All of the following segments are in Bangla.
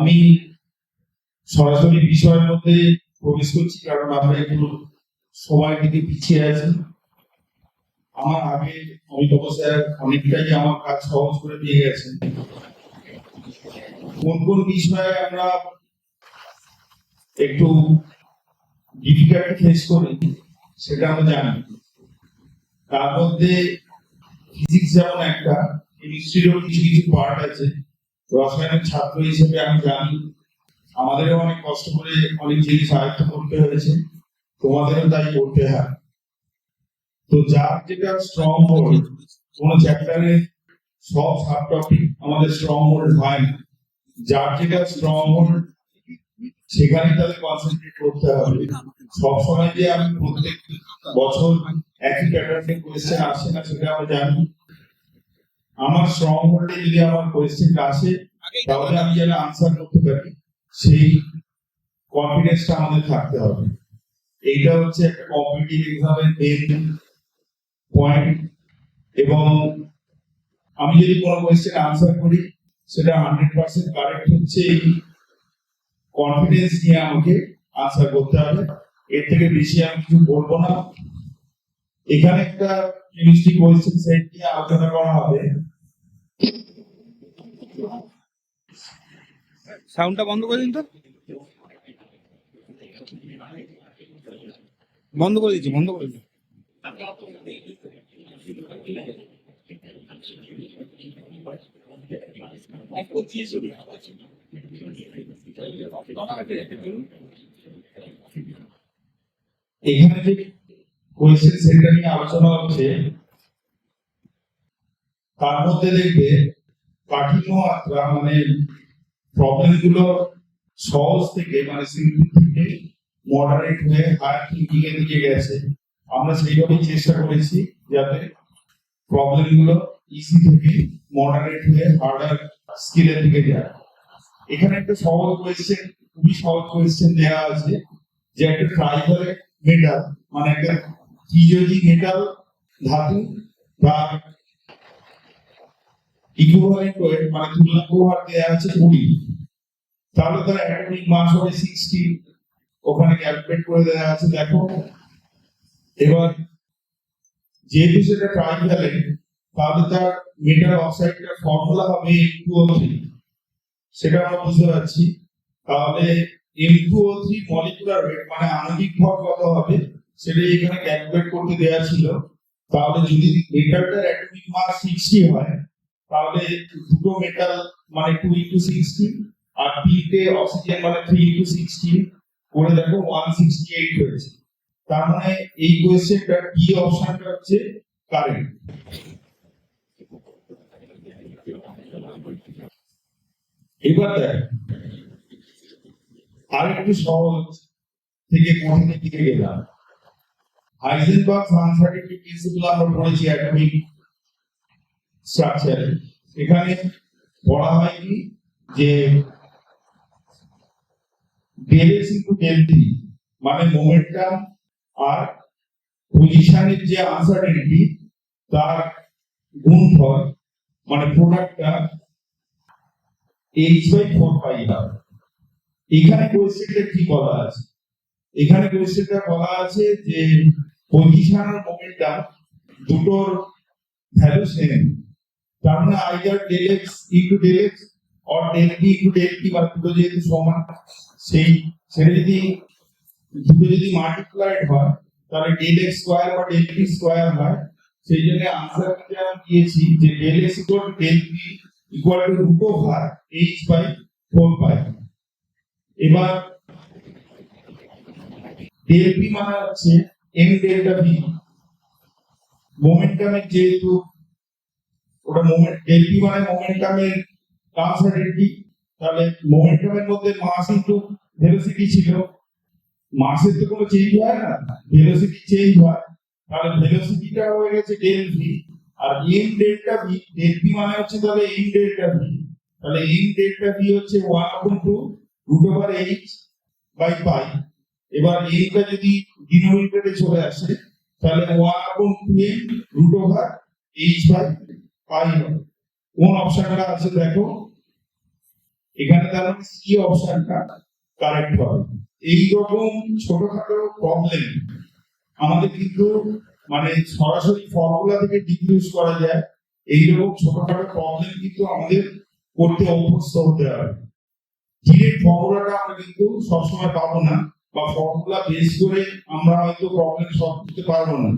আমি সরাসরি বিষয়ের মধ্যে প্রবেশ করছি, কারণ আমরা একটু সময় থেকে পিছিয়ে আছি। আমার আগে অমিতাভ স্যার অনেকটাই আমার কাজ সহজ করে দিয়ে গেছেন। কোন কোন বিষয়ে আমরা একটু ডিফিকাল্টি ফেস করি সেটা আমরা জানি। তার মধ্যে ফিজিক্স যেমন একটা, কেমিস্ট্রিরও কিছু কিছু পার্ট আছে। রসায়নের ছাত্র হিসেবে আমি জানি আমাদেরও অনেক কষ্ট করে অনেক জিনিস আয়ত্ত করতে হয়েছে, তোমাদেরও তাই করতে হয়। তো যার যেটা স্ট্রং হোল্ড, কোন চ্যাপ্টারে সব সাব টপিক আমাদের স্ট্রং হোল্ড হয় না, যার যেটা স্ট্রং হোল্ড সেখানে তাদের কনসেন্ট্রেট করতে হবে। সবসময় যে আমি প্রত্যেক বছর একই প্যাটার্নে কোয়েশ্চেন আসে না সেটা আমি জানি। আমার স্ট্রং হোল্ডে যদি আমার কোয়েশ্চেন আসে তাহলে আমি যেন আনসার করতে পারি, সেই কনফিডেন্সটা আমাদের থাকতে হবে। এইটা হচ্ছে একটা কম্পিটিটিভ এক্সামের মেইন পয়েন্ট। এবং আমি যদি কোনো কোয়েশ্চেন আনসার করি সেটা 100% কারেক্ট হচ্ছে, এই কনফিডেন্স নিয়ে আমাকে আনসার করতে হবে। এর থেকে বেশি আমি কিছু বলবো না। এখানে একটা কেমিস্ট্রি কোয়েশ্চেন সেট নিয়ে আলোচনা করা হবে। সাউন্ডটা বন্ধ করে দিন তো। বন্ধ করে দিচ্ছি, বন্ধ করে দিন। এখানে যে কোয়েশ্চেন সেটটা নিয়ে আলোচনা হচ্ছে তার মধ্যে দেখবে কাঠিন্য মাত্রা, মানে প্রবলেম গুলো সহজ থেকে, মানে সিম্পল থেকে মডারেট হয়ে হায়ার থিঙ্কিং এর দিকে গেছে। আমরা সেইভাবেই চেষ্টা করেছি যাতে প্রবলেম গুলো ইজি থেকে মডারেট হয়ে হার্ডার স্কিলের দিকে যায়। এখানে একটা সহজ কোয়েশ্চেন, খুবই সহজ কোয়েশ্চেন দেওয়া আছে যে একটা ট্রাইবাল মেটাল, মানে একটা ত্রিযোজী মেটাল ধাতু বা ইকুইভ্যালেন্ট ওয়েট, মানে তুলনাঙ্ক ভার দেওয়া আছে 20, তাহলে তার অ্যাটমিক মাস হবে 60, ওখানে ক্যালকুলেট করে দেওয়া আছে। দেখো এবার যেহেতু সেটা ট্রাইভ্যালেন্ট, তাহলে তার মেটাল অক্সাইডের ফর্মুলা হবে M2O3, সেটা আমরা বুঝতে পারছি। তাহলে M2O3 মলিকুলার ওয়েট, মানে আণবিক ভর কত হবে সেটা এখানে ক্যালকুলেট করতে দেওয়া ছিল। তাহলে যদি মেটালটার অ্যাটমিক মাস 60 হয়, তাহলে দুটো মেটাল মানে 2 × 60, আর তিনটে অক্সিজেন মানে 3 × 60 করে দেখো 168 হয়েছে। তার মানে এই কোয়েশ্চেনটা ডি অপশনটা হচ্ছে কারেক্ট। এবার দেখ আরেকটু সহজ থেকে কঠিনের দিকে গেলাম। হাইজেনবার্গ আনসার্টেনিটি প্রিন্সিপল আমরা পড়েছি অ্যাটমিক স্ট্রাকচারে। এখানে পড়া হয় কি যে del x * del t, মানে মোমেন্টাম আর পজিশনের যে আনসার্টেনিটি তার গুণফল, মানে প্রোডাক্টটা h/4π হবে। এখানে কোয়েশ্চেনটা কি বলা আছে? এখানে কোয়েশ্চেনটা বলা আছে যে পজিশন আর মোমেন্টাম দুটোর ভ্যালু সেম, তার মানে either del x * del x or del p * del t, বা দুটো যেহেতু সমান, সেটা যদি দুটো যদি মাল্টিপ্লাইড হয় তাহলে del x স্কয়ার বা del p স্কয়ার হয়। সেই জন্য আনসারটা আমি দিয়েছি যে del x = del p = √h/4π। এবার del p মানে হচ্ছে m ডেল্টা v, মোমেন্টামের যেহেতু ওটা মোমেন্ট, del p মানে মোমেন্টামের আনসার্টেনিটি, তাহলে মোমেন্টামের মধ্যে মাস ইনটু ভেলোসিটি ছিল। মাসের তো কোনো চেঞ্জ হয় না, ভেলোসিটি চেঞ্জ হয়, তাহলে ভেলোসিটিটা হয়ে গেছে del v, আর m delta v, del p মানে হচ্ছে তাহলে m ডেল্টা v, তাহলে m ডেল্টা v হচ্ছে 1/2 √h/π। এবার এইটা যদি ডিনোমিনেটরে চলে আসে তাহলে 1/2m √h/π হবে। কোন অপশনটা আছে দেখো, এখানে তার মানে সি অপশনটা কারেক্ট হবে। এইরকম ছোটখাটো প্রবলেম আমাদের কিন্তু মানে সরাসরি ফর্মুলা থেকে ডিডিউস করা যায়। এইরকম ছোটখাটো প্রবলেম কিন্তু আমাদের করতে অভ্যস্ত হতে হবে। ডিরেক্ট ফর্মুলাটা আমরা কিন্তু সবসময় পাবো না, বা ফর্মুলা বেস করে আমরা হয়তো প্রবলেম সলভ করতে পারবো না।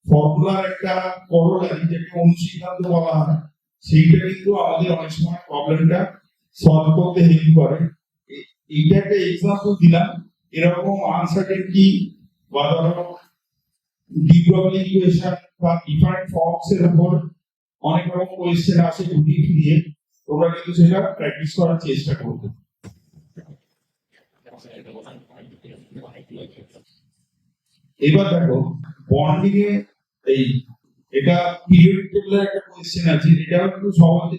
ফর্মুলার একটা করোলারি যেটা অনুসিদ্ধান্ত বলা হয়, সেইটা কিন্তু আমাদের অনেক সময় প্রবলেমটা সলভ করতে হেল্প করে। এইটা একটা এক্সাম্পল দিলাম। এরকম আনসার্টেনটি বা ধরো ডি প্রবলেম ইকুয়েশন বা ডিফারেন্ট ফর্মস এর উপর অনেক রকম কোয়েশ্চেন আসে ঘুরিয়ে ফিরিয়ে, তোমরা কিন্তু সেটা প্র্যাকটিস করার চেষ্টা করবে। এবার দেখো বন্ডিং এ এই এটা পিরিয়ডিক টেবিলের একটা কোয়েশ্চেন আছে, এটা একটু সহজ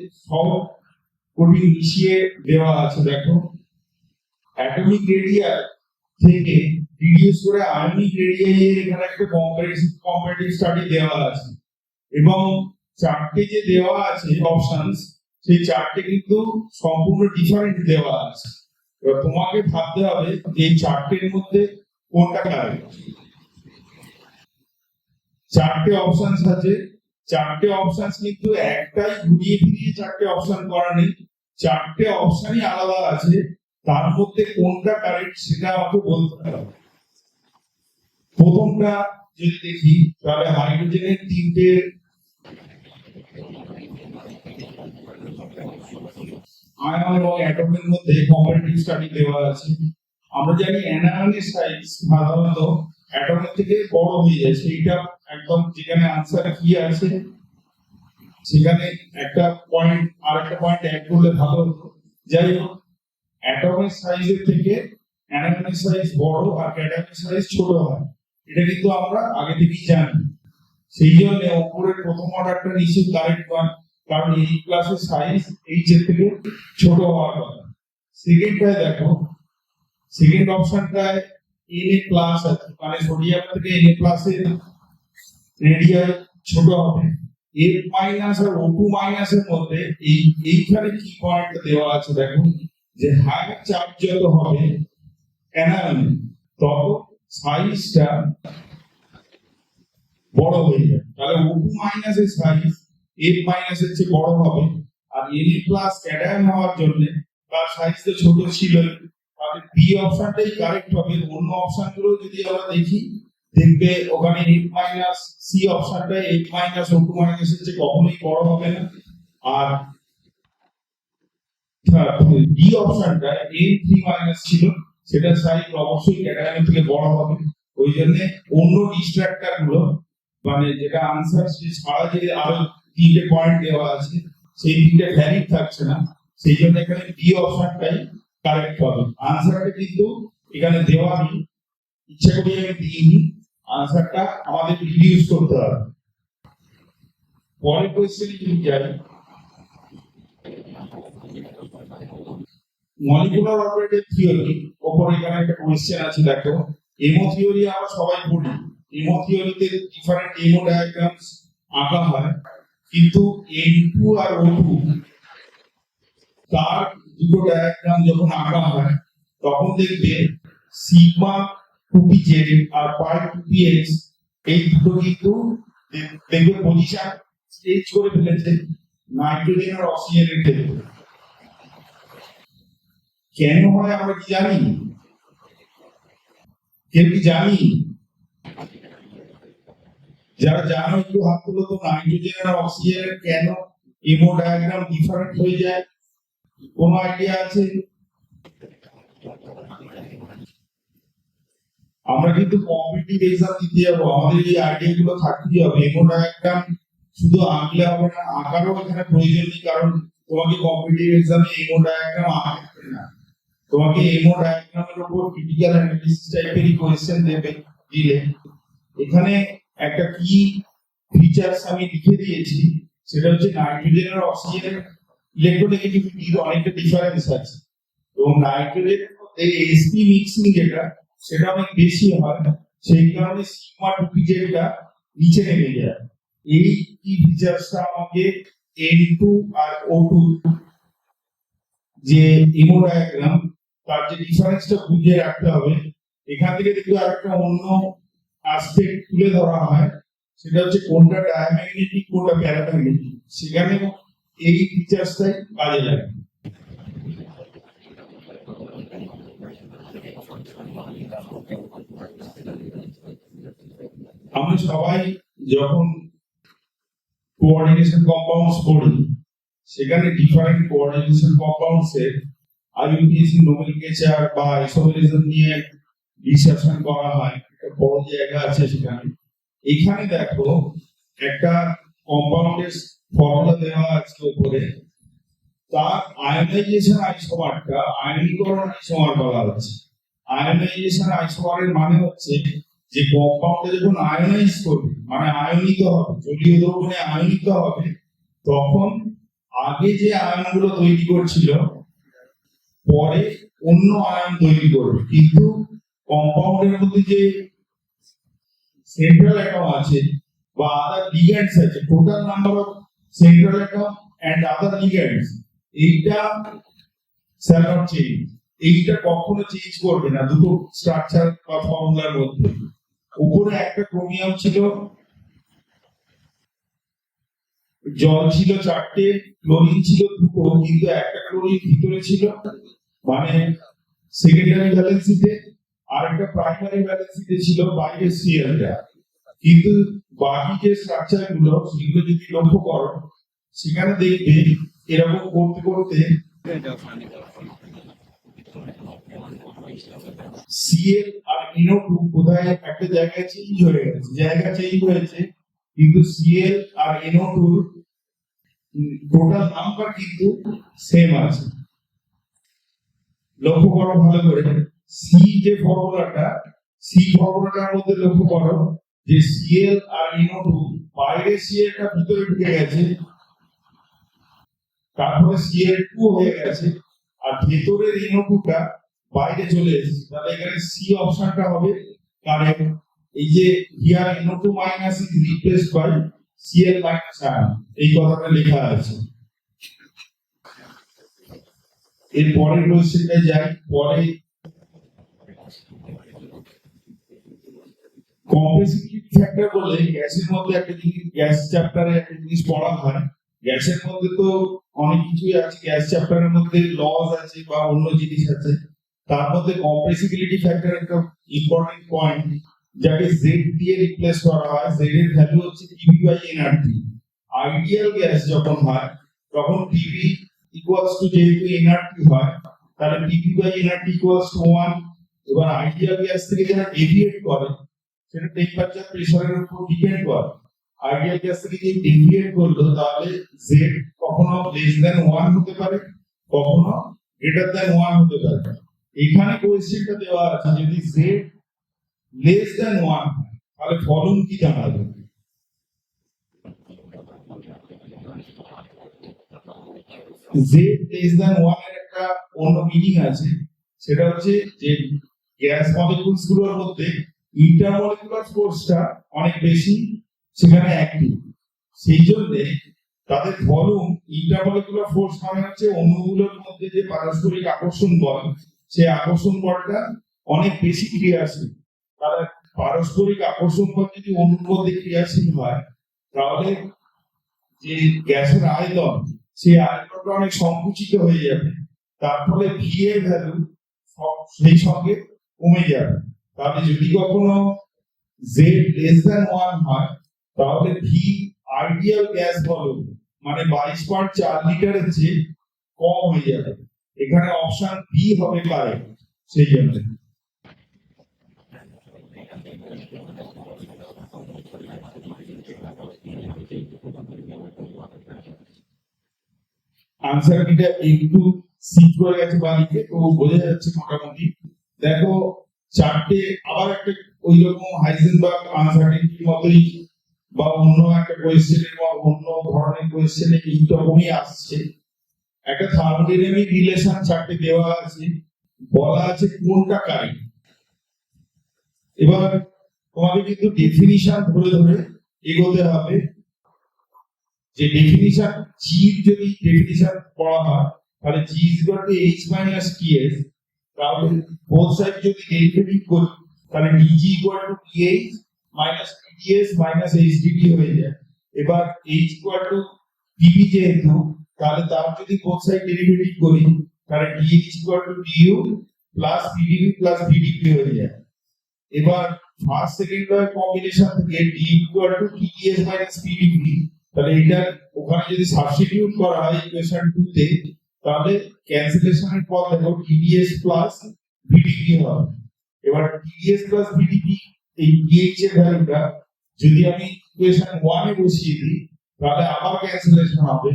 কঠিন মিশিয়ে দেওয়া আছে। দেখো অ্যাটমিক রেডিয়াস থেকে রিডিউস করে আয়নিক রেডিয়াই এর এখানে একটা কম্পারেটিভ স্টাডি দেওয়া আছে, এবং চারটে যে দেওয়া আছে অপশনস, সেই চারটে কিন্তু সম্পূর্ণ ডিফারেন্ট দেওয়া আছে। এবার তোমাকে ভাবতে হবে যে এই চারটের মধ্যে কোনটা কারেক্ট। চারটে অপশনস আছে, চারটে অপশনস কিন্তু একটাই ঘুরিয়ে ফিরিয়ে চারটে অপশন করা নেই, চারটে অপশনই আলাদা আছে। তার মধ্যে কোনটা কারেক্ট সেটা আমাকে বলতে হবে। প্রথমটা যদি দেখি তাহলে হাইড্রোজেনের তিনটে আয়ন এবং অ্যাটমের মধ্যে কম্পারেটিভ স্টাডি দেওয়া আছে। আমরা জানি অ্যানায়নের সাইজ সাধারণত অ্যাটমের থেকে বড় হয়ে যায়, সেইটা একদম যেখানে আনসার কি আছে সেখানে একটা পয়েন্ট আর একটা পয়েন্ট অ্যাড করলে ভালো হতো। যাই হোক, অ্যাটমের সাইজের থেকে অ্যানায়নের সাইজ বড় আর ক্যাটায়নের সাইজ ছোট হয়, এটা কিন্তু আমরা আগে থেকেই জানি। সেই জন্য উপরের প্রথম অর্ডারটা নিশ্চয়ই কারেক্ট নয়, কারণ এই ক্লাসের সাইজ এইচ এর থেকে ছোট হওয়ার কথা। সেকেন্ডটায় দেখো, সেকেন্ড অপশনটায় Na প্লাস আছে, মানে সোডিয়াম থেকে Na প্লাস এর রেডিয়াস ছোট হবে। F মাইনাস আর O2 মাইনাস এর মধ্যে এইখানে কি পয়েন্ট দেওয়া আছে দেখো, যে হায়ার চার্জ যত হবে অ্যানায়ন তত সাইজটা বড় হয়ে যাবে। তাহলে O2 মাইনাস এর সাইজ F মাইনাস এর চেয়ে বড় হবে, আর Na প্লাস ক্যাটায়ন হওয়ার জন্য তার সাইজ তো ছোট ছিল। তাহলে বি অপশনটাই কারেক্ট হবে। অন্য অপশনগুলো যদি আমরা দেখি, দেখবে ওখানে F মাইনাস সি অপশনটা F মাইনাস O2 মাইনাস এর চেয়ে কখনোই বড় হবে না, আর ডি অপশনটা N3 মাইনাস ছিল, সেটা সাইজ অবশ্যই ক্যাটায়নের থেকে বড় হবে। ওই জন্য অন্য ডিস্ট্রাক্টর গুলো মানে যেটা আনসার সে ছাড়া যে আরো তিনটে পয়েন্ট দেওয়া আছে সেই তিনটে ভ্যালিড থাকছে না, সেই জন্য এখানে বি অপশনটাই কারেক্ট হবে। আনসারটা কিন্তু এখানে দেওয়া নেই, ইচ্ছা করে আমি দিইনি, আনসারটা আমাদের রিডিউস করতে হবে। পরের কোয়েশ্চেনে যদি যাই, মলিকুলার অরবিটাল থিওরি ওপরে এখানে একটা কোয়েশ্চেন আছে। দেখো এমো থিওরি আমরা সবাই পড়ি, এমো থিওরিতে ডিফারেন্ট এমো ডায়াগ্রামস আঁকা হয়, কিন্তু N2 আর O2 তার দুটো ডায়াগ্রাম যখন আঁকা হয় তখন দেখবে সিগমা 2pz আর পাই 2px এই দুটো কিন্তু দেখবে পজিশন চেঞ্জ করে ফেলেছে নাইট্রোজেন আর অক্সিজেনের ক্ষেত্রে। কেন হয় আমরা কি জানি? কেউ কি জানি? যারা জানো একটু হাত তুলো তো। নাইট্রোজেন আর অক্সিজেনের কেন এমো ডায়াগ্রাম ডিফারেন্ট হয়ে যায়, কোন আইডিয়া আছে? আমরা কিন্তু কম্পিটিটিভ এক্সাম দিতে যাবো, আমাদের এই আইডিয়া গুলো থাকতেই হবে। এমো ডায়াগ্রাম শুধু আঁকলে হবে না, আঁকারও এখানে প্রয়োজন নেই, কারণ তোমাকে কম্পিটিটিভ এক্সামে এমো ডায়াগ্রাম আঁকতে না, তোমাকে এমো ডায়াগ্রামের উপর ক্রিটিক্যাল অ্যানালিসিস টাইপেরই কোয়েশ্চেন দেবে দিলে। এখানে একটা কি ফিচারস আমি লিখে দিয়েছি, সেটা হচ্ছে নাইট্রোজেন আর অক্সিজেনের ইলেকট্রোনেগেটিভিটির অনেকটা ডিফারেন্স আছে, এবং নাইট্রোজেনের মধ্যে sp মিক্সিং যেটা সেটা অনেক বেশি হয়, সেই কারণে সিগমা 2pz নিচে নেমে যায়। এই কি ফিচারসটা আমাকে N2 আর O2 যে ইমো ডায়াগ্রাম, তার যে ডিফারেন্সটা বুঝিয়ে রাখতে হবে। এখান থেকে দেখবে আরেকটা অন্য অ্যাসপেক্ট তুলে ধরা হয়, সেটা হচ্ছে কোনটা ডায়াম্যাগনেটিক কোনটা প্যারাম্যাগনেটিক, সেখানে এই ফিচার্সটাই কাজে লাগে। আমরা সবাই যখন কোঅর্ডিনেশন কম্পাউন্ডস পড়ি, সেখানে ডিফারেন্ট কোঅর্ডিনেশন কম্পাউন্ডস এর আইইউপিএসি নোমেনক্লেচার বা আইসোমেরিজম নিয়ে ডিসকাশন করা হয়, একটা বড় জায়গা আছে সেখানে। এখানে দেখো একটা কম্পাউন্ডের ফর্মুলা দেওয়া আছে উপরে, তার আয়নাইজেশন আইসোমারটা আয়নীকরণ আইসোমার বলা হচ্ছে। আয়নাইজেশন আইসোমারের মানে হচ্ছে যে কম্পাউন্ডে যখন আয়নাইজ করবে, মানে আয়নিত হবে, জলীয় দ্রবণে আয়নিত হবে, তখন আগে যে আয়নগুলো তৈরি করছিল পরে অন্য আয়ন তৈরি করবে। কিন্তু কম্পাউন্ডের মধ্যে যে সেন্ট্রাল অ্যাটম আছে বা আদার লিগ্যান্ডস আছে, total number of central atom and other ligands, এইটা শ্যাল নট চেঞ্জ। এইটা কখনো চেঞ্জ করবে না দুটো স্ট্রাকচার বা ফর্মুলার মধ্যে। উপরে একটা ক্রোমিয়াম ছিল, জল ছিল 4টে, ক্লোরিন ছিল 2টো, কিন্তু একটা ক্লোরিন ভিতরে ছিল, মানে সেকেন্ডারি ভ্যালেন্সিতে, আর একটা প্রাইমারি ভ্যালেন্সিতে ছিল বাইরে সিএলটা। কিন্তু বাকি যে স্ট্রাকচার গুলো সেগুলো যদি লক্ষ্য করো, সেখানে দেখবে এরকম করতে করতে সিএল আর NO2 কোথায় একটা জায়গায় চেঞ্জ হয়ে গেছে, জায়গা চেঞ্জ হয়েছে, কিন্তু সিএল আর NO2 টোটাল নাম্বার কিন্তু সেম আছে। লক্ষ্য করো ভালো করে, সি যে ফর্মুলাটা, সি ফর্মুলাটার মধ্যে লক্ষ্য করো যে সিএল আর NO2, বাইরে সিএলটা ভিতরে ঢুকে গেছে, তারপরে সিএল2 হয়ে গেছে, আর ভেতরের NO2টা বাইরে চলে এসেছে। তাহলে এখানে সি অপশনটা হবে কারেক্ট। এই যে here NO2 minus is replaced by CL minus ion, এই কথাটা লেখা আছে। এর পরের কোশ্চেনটা যাই। পরে কম্প্রেসিবিলিটি ফ্যাক্টর বলে গ্যাসের মধ্যে একটা জিনিস, গ্যাস চ্যাপ্টারে একটা জিনিস পড়া হয়। গ্যাসের মধ্যে তো অনেক কিছুই আছে, গ্যাস চ্যাপ্টারের মধ্যে লস আছে বা অন্য জিনিস আছে। তার মধ্যে কম্প্রেসিবিলিটি ফ্যাক্টর একটা ইম্পর্টেন্ট পয়েন্ট, যাকে জেড দিয়ে রিপ্লেস করা হয়। জেড এর ভ্যালু হচ্ছে TB by NRT. Ideal gas যখন হয় তখন টিবি ইকুয়ালস টু, যেহেতু এনআরটি হয় তাহলে TB by NRT equals to 1। এবার আইডিয়াল গ্যাস থেকে যারা ডেভিয়েট করে সেটা টেম্পারেচার প্রেসারের উপর ডিপেন্ড করে। আইডিয়াল গ্যাস থেকে যদি ডেভিয়েট করলো তাহলে জেড কখনো লেস দ্যান 1 হতে পারে, কখনো গ্রেটার দ্যান 1 হতে পারে। এখানে কোয়েশ্চেনটা দেওয়া আছে, যদি জেড লেস দ্যান 1 তাহলে ফলন কি দাঁড়াবে? জেড লেস দ্যান 1 এর একটা অন্য মিনিং আছে, সেটা হচ্ছে যে গ্যাস মলিকিউলস গুলোর মধ্যে ইন্টারমলিকুলার ফোর্সটা অনেক বেশি সেখানে অ্যাক্টিভ, সেই জন্য তাদের ভলিউম, ইন্টারমলিকুলার ফোর্স মানে হচ্ছে অণুগুলোর মধ্যে যে পারস্পরিক আকর্ষণ বল, সেই আকর্ষণ বলটা অনেক বেশি ক্রিয়াশীল। তাহলে পারস্পরিক আকর্ষণ বল যদি অণুর মধ্যে ক্রিয়াশীল হয়, তাহলে যে গ্যাসের আয়তন, সেই আয়তনটা অনেক সংকুচিত হয়ে যাবে। তার ফলে ভি এর ভ্যালু সেই সঙ্গে কমে যাবে। তাহলে যদি কখনো জেড লেস দ্যান 1 হয় তাহলে ভি আইডিয়াল গ্যাস ভলিউম মানে 22.4 লিটারের চেয়ে কম হয়ে যাবে। এখানে অপশন বি হবে কারেক্ট। সেই জন্য আনসার কিটা একটু সিট করে গেছে বালিকে, তো বোঝা যাচ্ছে মোটামুটি। দেখো চারটে আবার একটা ওই রকম হাইজেনবার্গ আনসার্টেনিটির মতোই বা অন্য একটা কোয়েশ্চেনের বা অন্য ধরনের কোয়েশ্চেনে এই রকমই আসছে। একটা থার্মোডাইনামিক রিলেশন চারটে দেওয়া আছে, বলা আছে কোনটা কারেন্ট। এবার তোমাকে কিন্তু ডেফিনিশন ধরে ধরে এগোতে হবে। যে ডেফিনিশন, জির যদি ডেফিনিশন পড়া হয় তাহলে g is equal to h minus ts, তাহলে both side যদি ডেরিভেটিভ করি তাহলে dg equal to dh minus ts minus hdt হয়ে যায়। এবার h equal to dv যেহেতু, তাহলে তার যদি both side ডেরিভেটিভ করি তাহলে dh equal to du plus pdv plus vdp হয়ে যায়। এবার ফার্স্ট সেকেন্ড লয়ের কম্বিনেশন থেকে d equal to tds minus pdv, তাহলে এটা ওখানে যদি সাবস্টিটিউট করা হয় ইকুয়েশন 2 তে, তাহলে ক্যান্সেলেশনের পর দেখো tds plus vdp হবে। এবার tds plus vdp এই dh এর ভ্যালুটা যদি আমি ইকুয়েশন 1 এ বসিয়ে দিই তাহলে আবার ক্যান্সেলেশন হবে,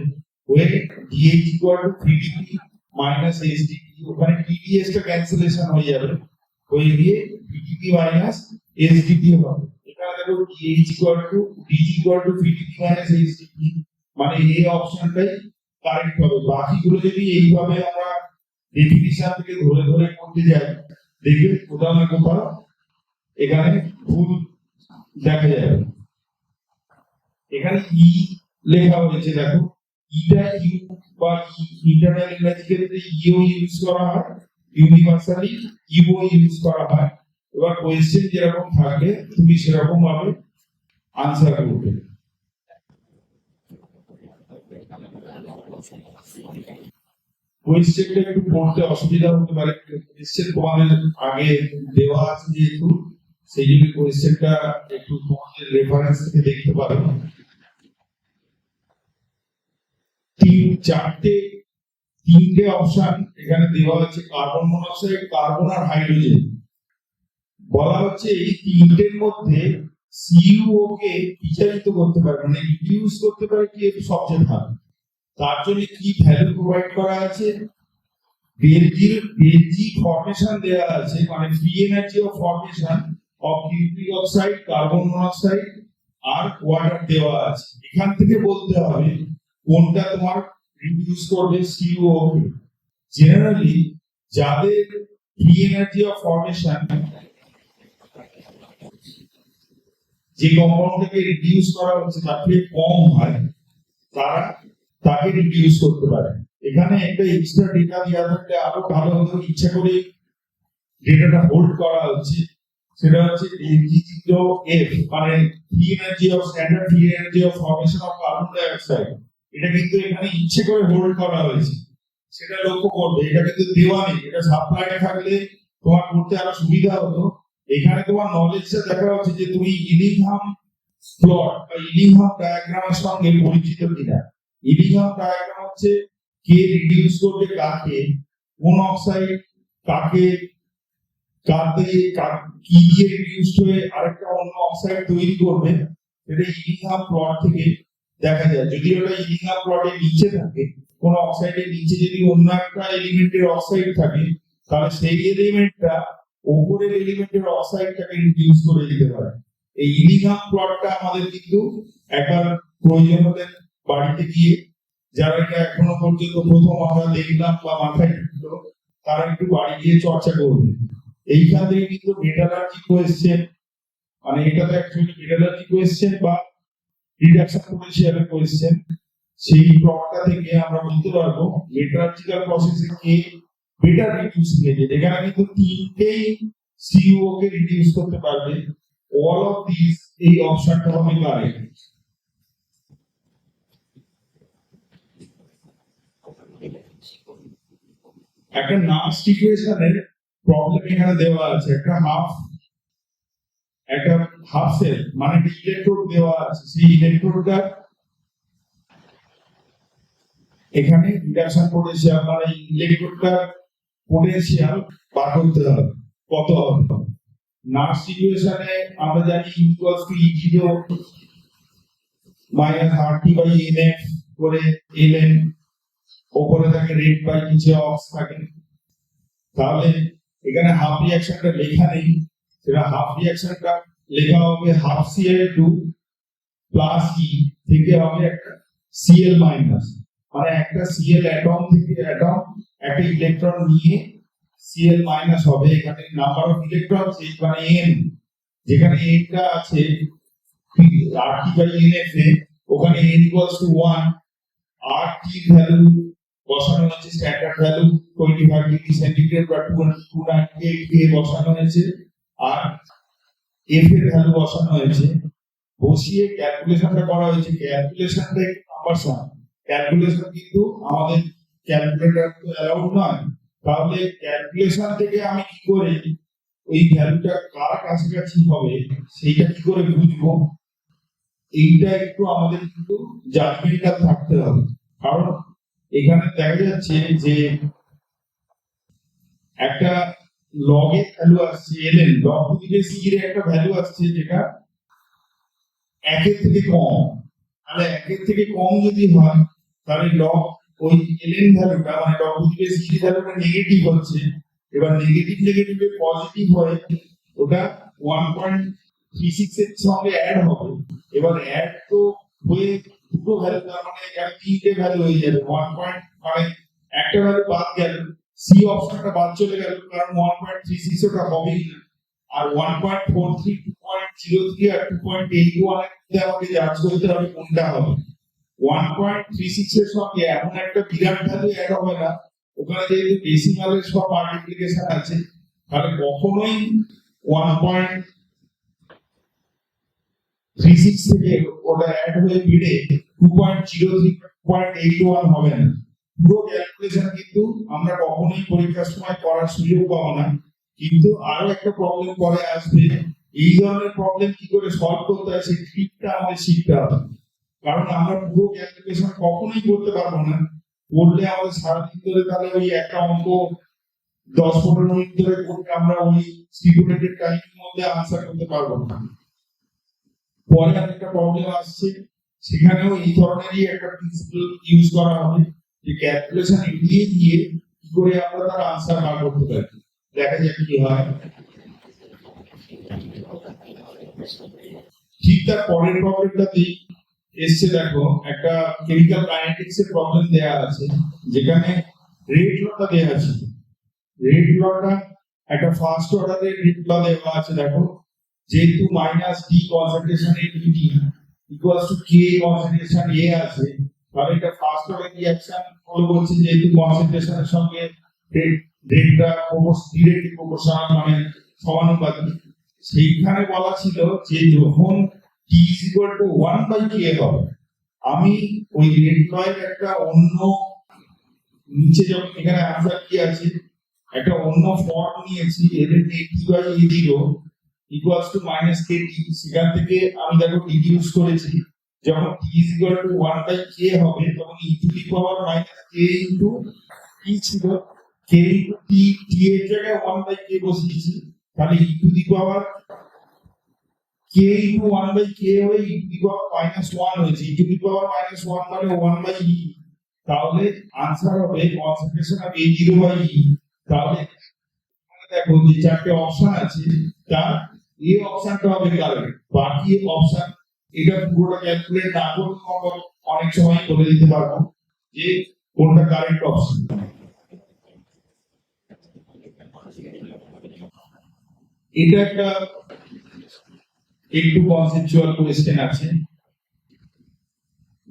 হয়ে dh equal to vdp minus sdp, ওখানে tds টা ক্যান্সেলেশন হয়ে যাবে, হয়ে গিয়ে vdp minus sdp হবে। এখানে দেখো dh equal to dg equal to vdp minus sdp, মানে এই অপশনটাই কারেক্ট হবে। বাকিগুলো যদি এইভাবে আমরা ডেফিনিশন থেকে ধরে ধরে করতে যাই, দেখবে কোথাও না কোথাও এখানে ভুল দেখা যাবে। এখানে ই লেখা হয়েছে, দেখো ইটা ইউ বা ইন্টারনাল ইংরেজি ক্ষেত্রে ইও ইউজ করা হয়, ইউনিভার্সালি ইও ইউজ করা হয়। এবার কোয়েশ্চেন যেরকম থাকবে তুমি সেরকম ভাবে আনসার করবে। কোয়েশ্চেনটা একটু পড়তে অসুবিধা হতে পারে, কোয়েশ্চেন তোমাদের আগে দেওয়া আছে যেহেতু, সেই জন্য কোয়েশ্চেনটা একটু তোমাদের রেফারেন্স থেকে দেখতে পারো। তিনটে অপশন এখানে দেওয়া আছে, কার্বন মনোক্সাইড, কার্বন আর হাইড্রোজেন। বলা হচ্ছে এই তিনটের মধ্যে সিইউ কে বিচারিত করতে পারে, মানে রিডিউস করতে পারে কি সবচেয়ে ভালো। তার জন্য কি ভ্যালু প্রোভাইড করা আছে, বেলজি ফর্মেশন দেওয়া আছে, মানে free energy of formation of cupric oxide, carbon monoxide আর ওয়াটার দেওয়া আছে। এখান থেকে বলতে হবে কোনটা তোমার রিডিউস করবে সিইউ কে। জেনারেলি যাদের ফ্রি এনার্জি অফ ফর্মেশন যে কম্পাউন্ডটাকে রিডিউস করা হচ্ছে তার থেকে কম হয়, তারা তাকে রিডিউস করতে পারে। এখানে একটা এক্সট্রা ডেটা দেওয়া থাকলে আরো ভালো হতো, ইচ্ছা করে ডেটাটা হোল্ড করা হচ্ছে, সেটা হচ্ছে F, মানে free energy of standard free energy of formation of carbon dioxide. এটা কিন্তু এখানে ইচ্ছে করে হোল্ড করা হয়েছে, সেটা লক্ষ্য করবে। এটা কিন্তু দেওয়া নেই, এটা সাপ্লাই থাকলে তোমার করতে আরো সুবিধা হতো। এখানে তোমার নলেজটা দেখা হচ্ছে যে তুমি ইলিংহাম প্লট বা ইলিংহাম ডায়াগ্রামের সঙ্গে পরিচিত কিনা। ইলিংহাম ডায়াগ্রাম হচ্ছে কে রিডিউস করবে কাকে, কোন অক্সাইড কাকে কি দিয়ে রিডিউস হয়ে আরেকটা অন্য অক্সাইড তৈরি করবে, এটা ইলিংহাম প্লট থেকে দেখা যায়। যদি ওটা ইলিংহাম প্লটের নিচে থাকে, কোন অক্সাইডের নিচে যদি অন্য একটা এলিমেন্টের অক্সাইড থাকে, তাহলে সেই এলিমেন্টটা উপরের এলিমেন্টের অক্সাইডটাকে রিডিউস করে দিতে পারে। এই ইলিংহাম প্লটটা আমাদের কিন্তু একবার প্রয়োজন হলে বাড়িতে গিয়ে, যারা এটা এখনো পর্যন্ত প্রথম আমরা দেখলাম বা মাথায় ঢুকলো, তারা একটু বাড়ি গিয়ে চর্চা করবে। এইখান থেকে কিন্তু মেটালার্জি কোয়েশ্চেন, মানে এটা তো অ্যাকচুয়ালি মেটালার্জি কোয়েশ্চেন বা রিডাকশন পোটেনশিয়ালের কোয়েশ্চেন, সেই প্লটটা থেকে আমরা বলতে পারবো মেটালার্জিক্যাল প্রসেসে কে বেটার রিডিউস মেথড। এখানে কিন্তু তিনটেই সিইও কে রিডিউস করতে পারবে। অল অফ দিস, এই অপশনটা হবে কারেক্ট। একটা নাস্ট ইকুয়েশনের প্রবলেম এখানে দেওয়া আছে, একটা হাফ সেল, মানে একটা ইলেকট্রোড দেওয়া আছে, সেই ইলেকট্রোডটা এখানে রিডাকশন পোটেনশিয়াল, মানে ইলেকট্রোডটা পোটেনশিয়াল বার করতে হবে, কত হবে। নাস্ট ইকুয়েশনে আমরা জানি equals to E0 minus RT by NF করে ln, উপরে থাকে রেট বাই নিচে অক্স থাকে। তাহলে এখানে হাফ রিঅ্যাকশনটা লেখা নেই, সেটা হাফ রিঅ্যাকশনটা লেখা হবে হাফ Cl2 প্লাস E থেকে হবে একটা Cl মাইনাস, মানে একটা Cl অ্যাটম থেকে অ্যাটম একটা ইলেকট্রন নিয়ে Cl মাইনাস হবে। এখানে নাম্বার অফ ইলেকট্রনস মানে n, যেখানে n টা আছে RT বাই NF এ, ওখানে n equals to 1, RT value বসানো হয়েছে স্ট্যান্ডার্ড ভ্যালু 25 ডিগ্রি সেন্টিগ্রেড বা 298 কে বসানো হয়েছে, আর এফ এর ভ্যালু বসানো হয়েছে। বসিয়ে ক্যালকুলেশনটা করা হয়েছে। ক্যালকুলেশনটা একটু নাম্বারসাম, ক্যালকুলেশন কিন্তু আমাদের ক্যালকুলেটর তো অ্যালাউড নয়। তাহলে ক্যালকুলেশন থেকে আমি কি করে ওই ভ্যালুটা কার কাছাকাছি হবে সেইটা কি করে বুঝবো, এইটা একটু আমাদের কিন্তু জাজমেন্টাল থাকতে হবে। কারণ এখানে দেখা যাচ্ছে যে একটা লগের ভ্যালু আসছে ln, log to the base এর একটা ভ্যালু আসছে যেটা একের থেকে কম। তাহলে একের থেকে কম যদি হয় তাহলে লগ ওই ln ভ্যালুটা মানে লগ টু দি বেস এর ভ্যালুটা নেগেটিভ হচ্ছে। এবার নেগেটিভ নেগেটিভে পজিটিভ হয়, ওটা 1.36 এর সঙ্গে অ্যাড হবে। এবার অ্যাড তো হয়ে দুটো ভ্যালু, তার মানে এখানে তিনটে ভ্যালু হয়ে যাবে। 1 পয়েন্ট মানে একটা ভ্যালু বাদ গেল, সি অপশনটা বাদ চলে গেল, কারণ 1.36 ওটা হবেই না। আর 1.43, 2.03 আর 2.81 এর মধ্যে আমাকে জাজ করতে হবে কোনটা হবে। 1.36 এর সঙ্গে এমন একটা বিরাট ভ্যালু অ্যাড হবে না, ওখানে যেহেতু ডেসিমালের সব মাল্টিপ্লিকেশন আছে, তাহলে কখনোই 1.36 থেকে ওটা অ্যাড হয়ে বেড়ে 2.03 2.81 হবে না। পুরো ক্যালকুলেশন কিন্তু আমরা কখনোই পরীক্ষার সময় করার সুযোগ পাবো না। কিন্তু আরো একটা প্রবলেম পরে আসবে, এই ধরনের প্রবলেম কি করে সলভ করতে হয় সেই ট্রিকটা আমাদের শিখতে হবে। কারণ আমরা পুরো ক্যালকুলেশন কখনোই করতে পারবো না, করলে আমাদের সারাদিন ধরে তাহলে ওই একটা অঙ্ক 10-15 মিনিট ধরে করলে আমরা ওই স্টিপুলেটেড টাইমের মধ্যে আনসার করতে পারবো না। পরে একটা প্রবলেম আসছে, সেখানেও এই ধরনেরই একটা প্রিন্সিপাল ইউজ করা হবে যে ক্যালকুলেশন এগিয়ে গিয়ে কি করে আমরা তার আনসার বার করতে পারি। দেখা যাক কি হয়। ঠিক তার পরের প্রবলেমটাতে এসছে, দেখো একটা কেমিক্যাল কাইনেটিক্স এর প্রবলেম দেয়া আছে, যেখানে রেট লটা দেয়া আছে। রেট লটা একটা ফার্স্ট অর্ডারের রেট ল দেওয়া আছে। দেখো, যেহেতু minus d concentration A dt equals to k concentration A আছে, তাহলে এটা ফার্স্ট অর্ডার রিঅ্যাকশন হলো বলছে যেহেতু কনসেন্ট্রেশনের সঙ্গে রেটটা ডিরেক্টলি প্রপোর্শনাল মানে সমানুপাতিক। সেইখানে বলা ছিল যে যখন t is equal to 1/k হবে, আমি ওই রেট লয়ের একটা অন্য নিচে যখন এখানে আনসার কি আছে একটা অন্য ফর্ম নিয়েছি, ln AT/A0 equals to -KT। সেখান থেকে আমি দেখো রিডিউস করেছি, যখন t is equal to 1/k হবে তখন e to the power -k into t ছিল, k into t এর জায়গায় 1/k বসিয়েছি, তাহলে e to the power k into 1/k হয়ে e to the power -1 হয়েছে। e to the power -1 মানে 1/e, তাহলে আনসার হবে কনসেন্ট্রেশন অফ A0/E। তাহলে দেখো যে চারটে অপশন আছে, তার এই অপশনটা হবে কারেক্ট, বাকি অপশন এটা পুরোটা ক্যালকুলেট না করে অনেক সময় বলে দিতে পারবো যে কোনটা কারেক্ট অপশন। এটা একটা একটু কনসেপচুয়াল কোয়েশ্চেন আছে,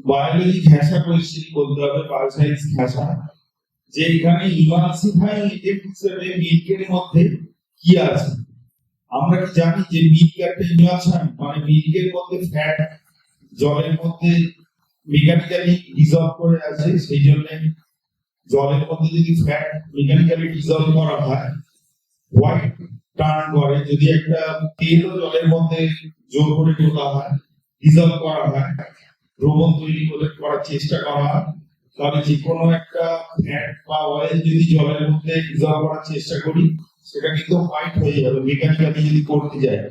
বায়োলজি ঘেঁষা কোয়েশ্চেন বলতে হবে, বায়োসায়েন্স ঘেঁষা, যে এখানে ইমালসিফাইং এজেন্ট হিসেবে মিল্কের মধ্যে কি আছে। আমরা কি জানি যে মিল্ক একটা ইমালশন, মানে মিল্কের মধ্যে ফ্যাট জলের মধ্যে মেকানিক্যালি ডিসলভ করে আছে, সেই জন্য জলের মধ্যে যদি ফ্যাট মেকানিক্যালি ডিসলভ করা হয় হোয়াইট টার্ন করে। যদি একটা তেলও জলের মধ্যে জোর করে ঢোকা হয়, ডিসলভ করা হয়, দ্রবণ তৈরি করার চেষ্টা করা হয়, তাহলে যে কোনো একটা ফ্যাট বা অয়েল যদি জলের মধ্যে ডিসলভ করার চেষ্টা করি সেটা কিন্তু হোয়াইট হয়ে যাবে মেকানিক্যালি যদি করতে যায়।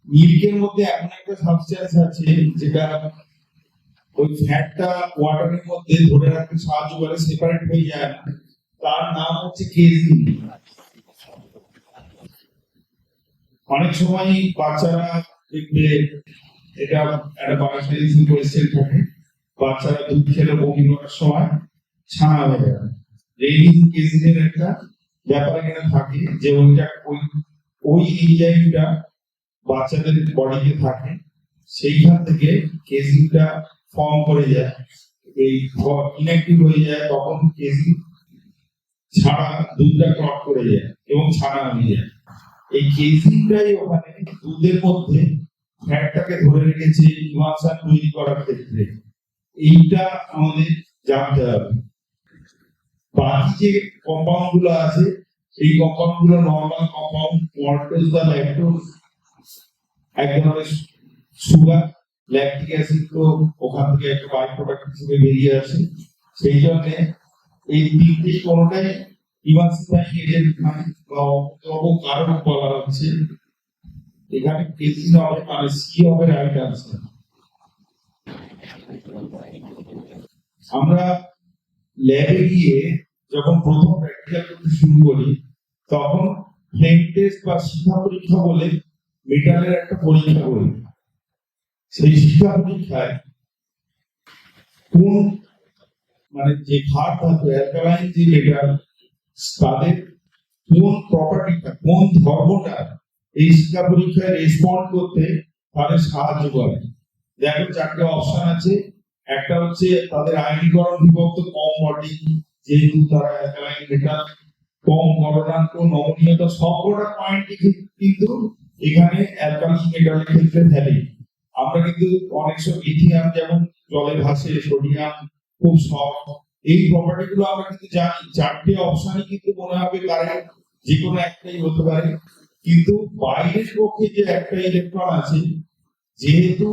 মিল্কের মধ্যে এমন একটা সাবস্টেন্স আছে যেটা ওই ফ্যাটটা ওয়াটারের মধ্যে ধরে রাখতে সাহায্য করে, সেপারেট হয়ে যায় না, তার নাম হচ্ছে কেজিন। অনেক সময় বাচ্চারা দেখবে, এটা একটা বায়োসায়েন্স কোয়েশ্চেন থাকে, বাচ্চারা দুধ খেলে বমি করার সময় ছানা হয়ে যায়, রেইনিং কেজিনের একটা ব্যাপার এখানে থাকে, যে ওইটা ওই এনজাইমটা বাচ্চাদের বডিতে থাকে, সেইখান থেকে কেজিনটা ফর্ম করে যায়। এই ইনঅ্যাক্টিভ হয়ে যায় তখন কেজি ছাড়া দুধটা ক্লট করে যায় এবং ছানা হয়ে যায়। এই কেজিনটাই ওখানে দুধের মধ্যে ফ্যাটটাকে ধরে রেখেছে ইমালশন তৈরি করার ক্ষেত্রে। এইটা আমাদের জানতে হবে। বাকি যে কম্পাউন্ড গুলো আছে এই কম্পাউন্ড গুলো নর্মাল কম্পাউন্ড, মল্টোজ বা ল্যাকটোজ এক ধরনের সুগার, ল্যাকটিক অ্যাসিড তো ওখান থেকে একটা বাই প্রোডাক্ট হিসেবে বেরিয়ে আসে। সেই জন্য এই তিনটি কোনোটাই ইমালসিফাইং এজেন্ট নয় বা অন্য কারণ বলা হচ্ছে। এখানে কেসিন হবে মানে সি হবে রাইট আনসার। আমরা ল্যাবে গিয়ে যখন প্রথম প্র্যাকটিক্যাল করতে শুরু করি তখন ফ্লেম টেস্ট বা শিখা পরীক্ষা বলে মেটালের একটা পরীক্ষা করি। সেই শিক্ষা পরীক্ষায় কোন মানে যে ক্ষার ধাতু অ্যালকালাইন যে মেটাল তাদের কোন প্রপার্টিটা কোন ধর্মটা এই শিক্ষা পরীক্ষায় রেসপন্ড করতে তাদের সাহায্য করে। দেখো চারটে অপশন আছে। একটা হচ্ছে তাদের আয়নীকরণ বিভক্ত কম বডি, যেহেতু তারা অ্যালকালাইন মেটাল, কম গলনাঙ্ক, নমনীয়তা, সবকটা পয়েন্ট কিন্তু এখানে অ্যালকালিন মেটালের ক্ষেত্রে ভ্যালি। আমরা কিন্তু অনেক সময় লিথিয়াম যেমন জলে ভাসে, সোডিয়াম খুব সফট, এই প্রপার্টি গুলো আমরা কিন্তু জানি। চারটে অপশনই কিন্তু মনে হবে কারেক্ট, যে কোনো একটাই হতে পারে। কিন্তু বাইরের পক্ষে যে একটা ইলেকট্রন আছে, যেহেতু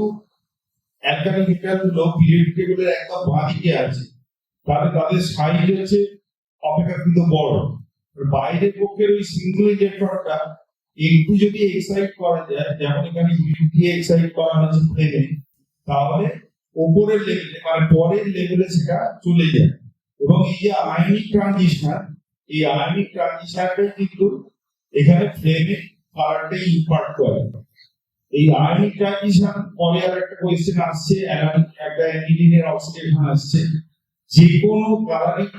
অ্যালকালিন মেটাল গুলো পিরিয়ডিক টেবিলের একদম বাঁদিকে আছে, তাহলে তাদের সাইজ হচ্ছে অপেক্ষাকৃত বড়। বাইরের পক্ষের ওই সিঙ্গেল ইলেকট্রনটা একটু যদি এক্সাইট করা যায়, যেমন এখানে দিয়ে এক্সাইট করা হয়েছে প্লেনে, তাহলে উপরের লেভেলে মানে পরের লেভেলে সেটা চলে যায়। এবং এই যে আয়নিক ট্রানজিশন, এই আয়নিক ট্রানজিশনটাই কিন্তু এখানে ফ্লেমে কালারটা ইম্পার্ট করে। এই আয়নিক ট্রানজিশন পরে আর একটা কোয়েশ্চেন আসছে, একটা অ্যানিলিনের অক্সিডেশন আসছে। যে কোনো কালারিং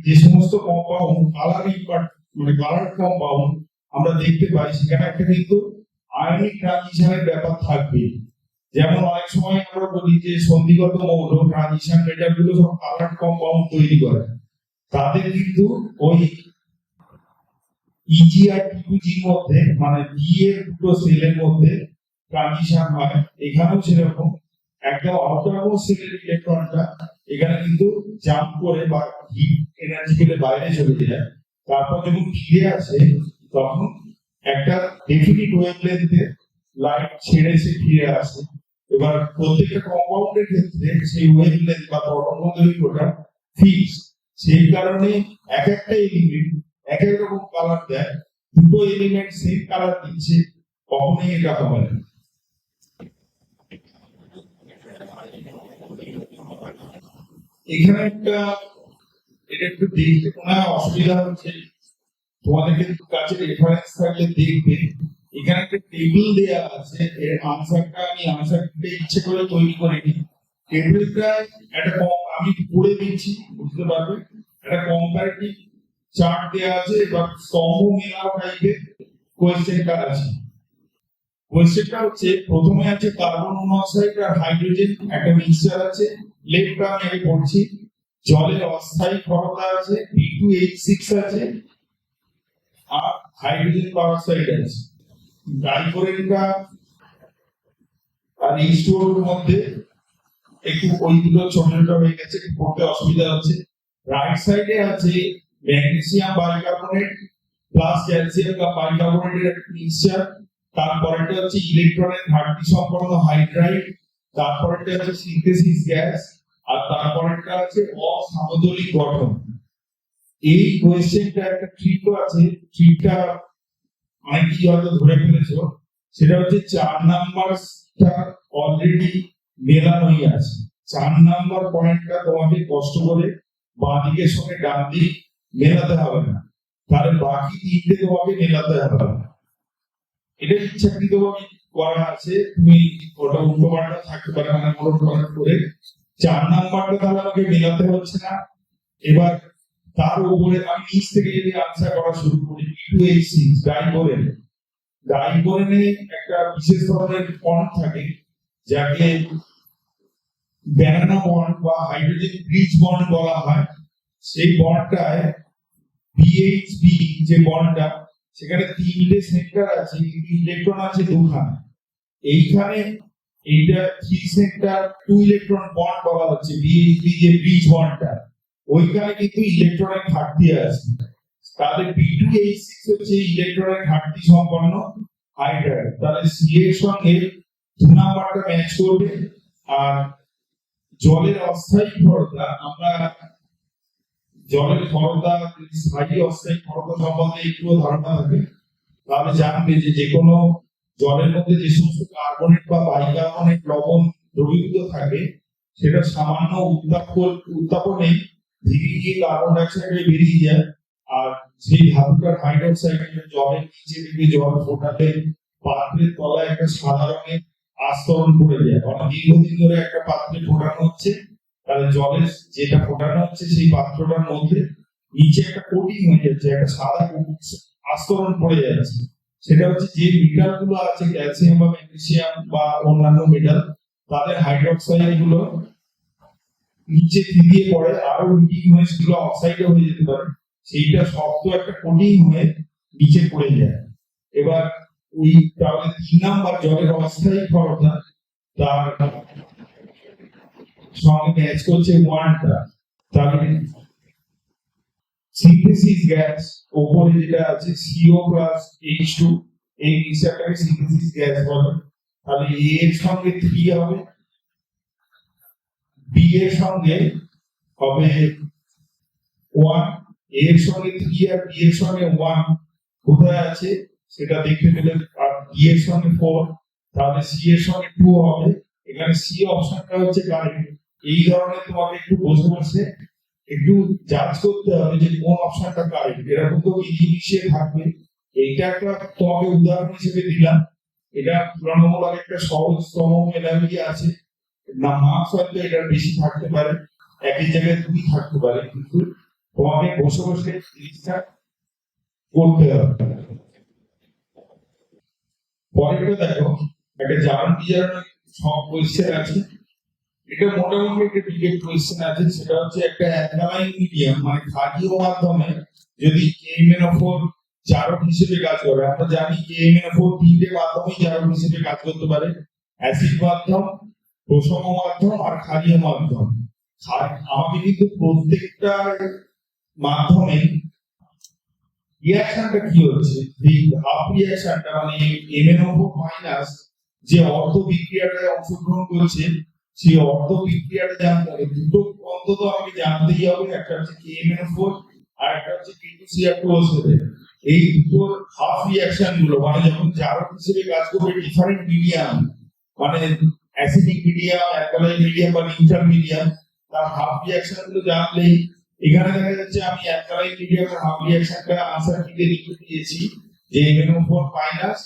যে সমস্ত কম্পাউন্ড কালার ইম্পার্ট মানে কালার কম্পাউন্ড আমরা দেখতে পাই, সেখানে একটা কিন্তু আয়নিক ট্রানজিশনের ব্যাপার থাকবে। যেমন অনেক সময় আমরা বলি যে সন্ধিগত মৌল ট্রানজিশন মেটাল গুলো সব কালার কম্পাউন্ড তৈরি করে, তাদের কিন্তু ওই ইজি আর টিউজির মধ্যে মানে ডি এর দুটো সেলের মধ্যে ট্রানজিশন হয়। এখানেও সেরকম একদম আউটারমোস্ট সেলের ইলেকট্রনটা এখানে কিন্তু জাম্প করে বা হিট এনার্জি পেলে বাইরে চলে যায়। তারপর যখন ফিরে আসে তখন একটা ডেফিনিট ওয়েভলেন্থে লাইট ছেড়ে সে ফিরে আসে। এবার প্রত্যেকটা কম্পাউন্ডের ক্ষেত্রে সেই ওয়েভলেন্থ বা তরঙ্গ দৈর্ঘ্যটা ফিক্স। সেই কারণে এক একটা এলিমেন্ট এক এক রকম কালার দেয়। দুটো এলিমেন্ট সেম কালার দিচ্ছে, কখনোই এটা হবে না। এখানে একটা এটা একটু দেখতে কোনো অসুবিধা হচ্ছে, তোমাদের কিন্তু কাছে রেফারেন্স থাকলে দেখবে। এখানে একটা টেবিল দেয়া আছে, এর আনসারটা আমি আনসারটা ইচ্ছে করে তৈরি করিনি। টেবিলটা একটা আমি পড়ে দিচ্ছি, বুঝতে পারবে। একটা কম্পারেটিভ চার্ট দেয়া আছে বা স্তম্ভ মেলাও টাইপের কোয়েশ্চেনটা আছে। কোয়েশ্চেনটা হচ্ছে প্রথমে আছে কার্বন মনোক্সাইড আর হাইড্রোজেন একটা মিক্সচার আছে। লেফটটা আমি আগে পড়ছি। জলের অস্থায়ী ক্ষমতা আছে, B2H6 আছে আর হাইড্রোজেন পারঅক্সাইড আছে। ডাইবোরেনটা আর H2O এর মধ্যে একটু ওই দুটো ছোট ছোট হয়ে গেছে, পড়তে অসুবিধা হচ্ছে। রাইট সাইডে আছে ম্যাগনেসিয়াম বাইকার্বনেট প্লাস ক্যালসিয়াম বাইকার্বনেটের একটা মিক্সচার। তারপরেটা হচ্ছে ইলেকট্রনের ঘাটতি সম্পন্ন হাইড্রাইড। তারপরেটা হচ্ছে সিনথেসিস গ্যাস। আর তারপরেটা আছে অসামতলিক গঠন। এই কোয়েশ্চেনটা একটা ট্রিক আছে, ট্রিকটা অনেকেই হয়তো ধরে ফেলেছো। সেটা হচ্ছে 4 নাম্বারটা অলরেডি মেলানোই আছে। 4 নাম্বার পয়েন্টটা তোমাকে কষ্ট করে বাঁ দিকের সঙ্গে ডান দিক মেলাতে হবে না, তাহলে বাকি তিনটে তোমাকে মেলাতে হবে না। এটা ইচ্ছাকৃতভাবে করা আছে, তুমি ওটা উল্টো পাল্টা থাকতে পারে মানে মনে করে 4 নাম্বারটা তাহলে আমাকে মেলাতে হচ্ছে না। এবার তার উপরে আমি নিচ থেকে যদি আনসার করা শুরু করি, B2H6 ডাইবোরেন। ডাইবোরেনে একটা বিশেষ ধরনের বন্ড থাকে যাকে ব্যানানা বন্ড বা হাইড্রোজেন ব্রিজ বন্ড বলা হয়। সেই বন্ডটায় বিএইচবি যে বন্ডটা, সেখানে তিনটে সেন্টার আছে কিন্তু ইলেকট্রন আছে দুখানা। এইখানে এইটা 3 সেন্টার 2 ইলেকট্রন বন্ড বলা হচ্ছে বিএইচবি যে ব্রিজ বন্ডটা, ওইখানে কিন্তু ইলেকট্রনের ঘাটতি আছে। তাহলে B2H6 হচ্ছে ইলেকট্রনের ঘাটতি সম্পন্ন হাইড্রাইড। তাহলে সি এর সঙ্গে 2 নাম্বারটা ম্যাচ করবে। আর জলের অস্থায়ী ক্ষরতা, আমরা জলের ক্ষরতা যদি স্থায়ী অস্থায়ী ক্ষরতা সম্বন্ধে একটু ধারণা থাকে তাহলে জানবে যে যে কোনো জলের মধ্যে যে সমস্ত কার্বনেট বা বাইকার্বনেট লবণ দ্রবীভূত থাকে, সেটা সামান্য উত্তাপনে ধীরে গিয়ে কার্বন ডাইঅক্সাইডে বেরিয়ে যায়। আর সেই ধাতুটার হাইড্রোক্সাইড জলের নিচে থেকে জল ফোটাতে পাত্রের তলায় একটা সাদা রঙের আস্তরণ পড়ে যায়। অনেক দীর্ঘদিন ধরে একটা পাত্রে ফোটানো হচ্ছে, তাহলে জলের যেটা ফোটানো হচ্ছে সেই পাত্রটার মধ্যে নিচে একটা কোটিং হয়ে যাচ্ছে, একটা সাদা আস্তরণ পড়ে যাচ্ছে। সেটা হচ্ছে যে মেটাল গুলো আছে, ক্যালসিয়াম বা ম্যাগনেসিয়াম বা অন্যান্য মেটাল, তাদের হাইড্রোক্সাইড গুলো নিচে থিতিয়ে পড়ে, আরো হিটিং হয়ে সেগুলো অক্সাইডও হয়ে যেতে পারে। সেইটা শক্ত একটা কোটিং হয়ে নিচে পড়ে যায়। এবার ওই তাহলে 3 নাম্বার জলের অস্থায়ী ক্ষরতা, তার সঙ্গে ম্যাচ করছে ওয়ানটা। তাহলে সিনথেসিস গ্যাস উপরে যেটা আছে CO প্লাস H2, এই মিক্সচারটাকে সিনথেসিস গ্যাস বলে। তাহলে A এর সঙ্গে 3 হবে, B এর সঙ্গে হবে 1, A এর সঙ্গে 3 আর B এর সঙ্গে 1 কোথায় আছে সেটা দেখতে পেলে, আর B এর সঙ্গে 4, তাহলে C এর সঙ্গে 2 হবে। এখানে C অপশনটা হচ্ছে কারেক্ট। এই ধরনের তোমাকে একটু বসে বসে একটু জাজ করতে হবে যে কোন অপশনটা কারেক্ট। এরকম তো বিধি মিশিয়ে থাকবে। এইটা একটা তোমাকে উদাহরণ হিসেবে দিলাম। এটা তুলনামূলক একটা সহজতম মেধাবী আছে না, মার্কস হয়তো এটা বেশি থাকতে পারে, একই জায়গায় 2 থাকতে পারে, কিন্তু তোমাকে বসে বসে জিনিসটা করতে হবে। পরেরটা দেখো, একটা জার্মান বিজারণ সব কোয়েশ্চেন আছে। এটা মোটামুটি একটা ডিবেট কোয়েশ্চেন আছে। সেটা হচ্ছে একটা অ্যালকালাইন মিডিয়াম মানে ক্ষারীয় মাধ্যমে যদি KMnO4 জারক হিসেবে কাজ করে, আমরা জানি KMnO4 তিনটে মাধ্যমেই জারক হিসেবে কাজ করতে পারে: অ্যাসিড মাধ্যম, প্রসম মাধ্যম আর ক্ষারীয় মাধ্যম। আমাকে কিন্তু প্রত্যেকটা মাধ্যমে রিঅ্যাকশনটা কি হচ্ছে, এই হাফ রিঅ্যাকশনটা মানে MnO4 মাইনাস যে অর্ধ বিক্রিয়াটায় অংশগ্রহণ করছে, সেই অর্ধ বিক্রিয়াটা জানতে হবে। দুটো অন্তত আমাকে জানতেই হবে, একটা হচ্ছে KMnO4 আর একটা হচ্ছে K2Cr2O7। এই দুটো হাফ রিঅ্যাকশন গুলো মানে যখন জারক হিসেবে কাজ করবে ডিফারেন্ট মিডিয়াম, মানে অ্যাসিডিক মিডিয়াম, অ্যালকালাইন মিডিয়াম বা নিউট্রাল মিডিয়াম, তার হাফ রিঅ্যাকশন গুলো জানলেই এখানে দেখা যাচ্ছে আমি অ্যালকালাইন মিডিয়ামের হাফ রিঅ্যাকশনটা আনসার কিতে লিখে দিয়েছি যে MnO4 মাইনাস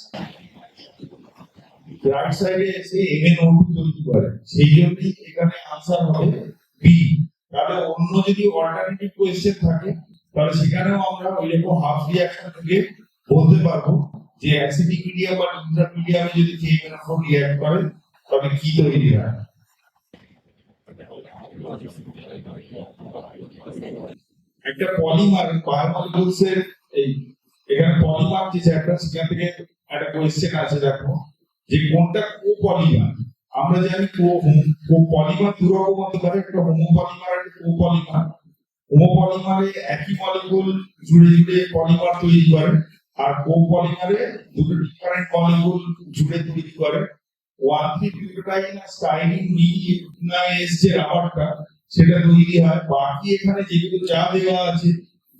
রাইট সাইডে এসে MnO2 তৈরি করে, সেই জন্যই এখানে আনসার হবে বি। তাহলে অন্য যদি অল্টারনেটিভ কোয়েশ্চেন থাকে তাহলে সেখানেও আমরা ওইরকম হাফ রিঅ্যাকশন থেকে বলতে পারবো যে অ্যাসিডিক মিডিয়াম বা নিউট্রাল মিডিয়ামে যদি KMnO4 রিঅ্যাক্ট করে তবে কি তৈরি হয়। একটা পলিমার বায়োমলিকুলস এর এই এখানে পলিমার যে চ্যাপ্টার, সেখান থেকে একটা কোয়েশ্চেন আছে। দেখো যে কোনটা কোপলিমার। আমরা জানি পলিমার দু রকম হতে পারে, একটা হোমোপলিমার আর একটা কোপলিমার। হোমোপলিমারে একই মলিকুল জুড়ে জুড়ে পলিমার তৈরি করে, আর কোপলিমারে দুটো ডিফারেন্ট মলিকুল জুড়ে তৈরি করে। 1,3-butadiene আর স্টাইরিন মিথিওনাইজ যে রাবারটা সেটা তৈরি হয়। বাকি এখানে যেগুলো যা দেওয়া আছে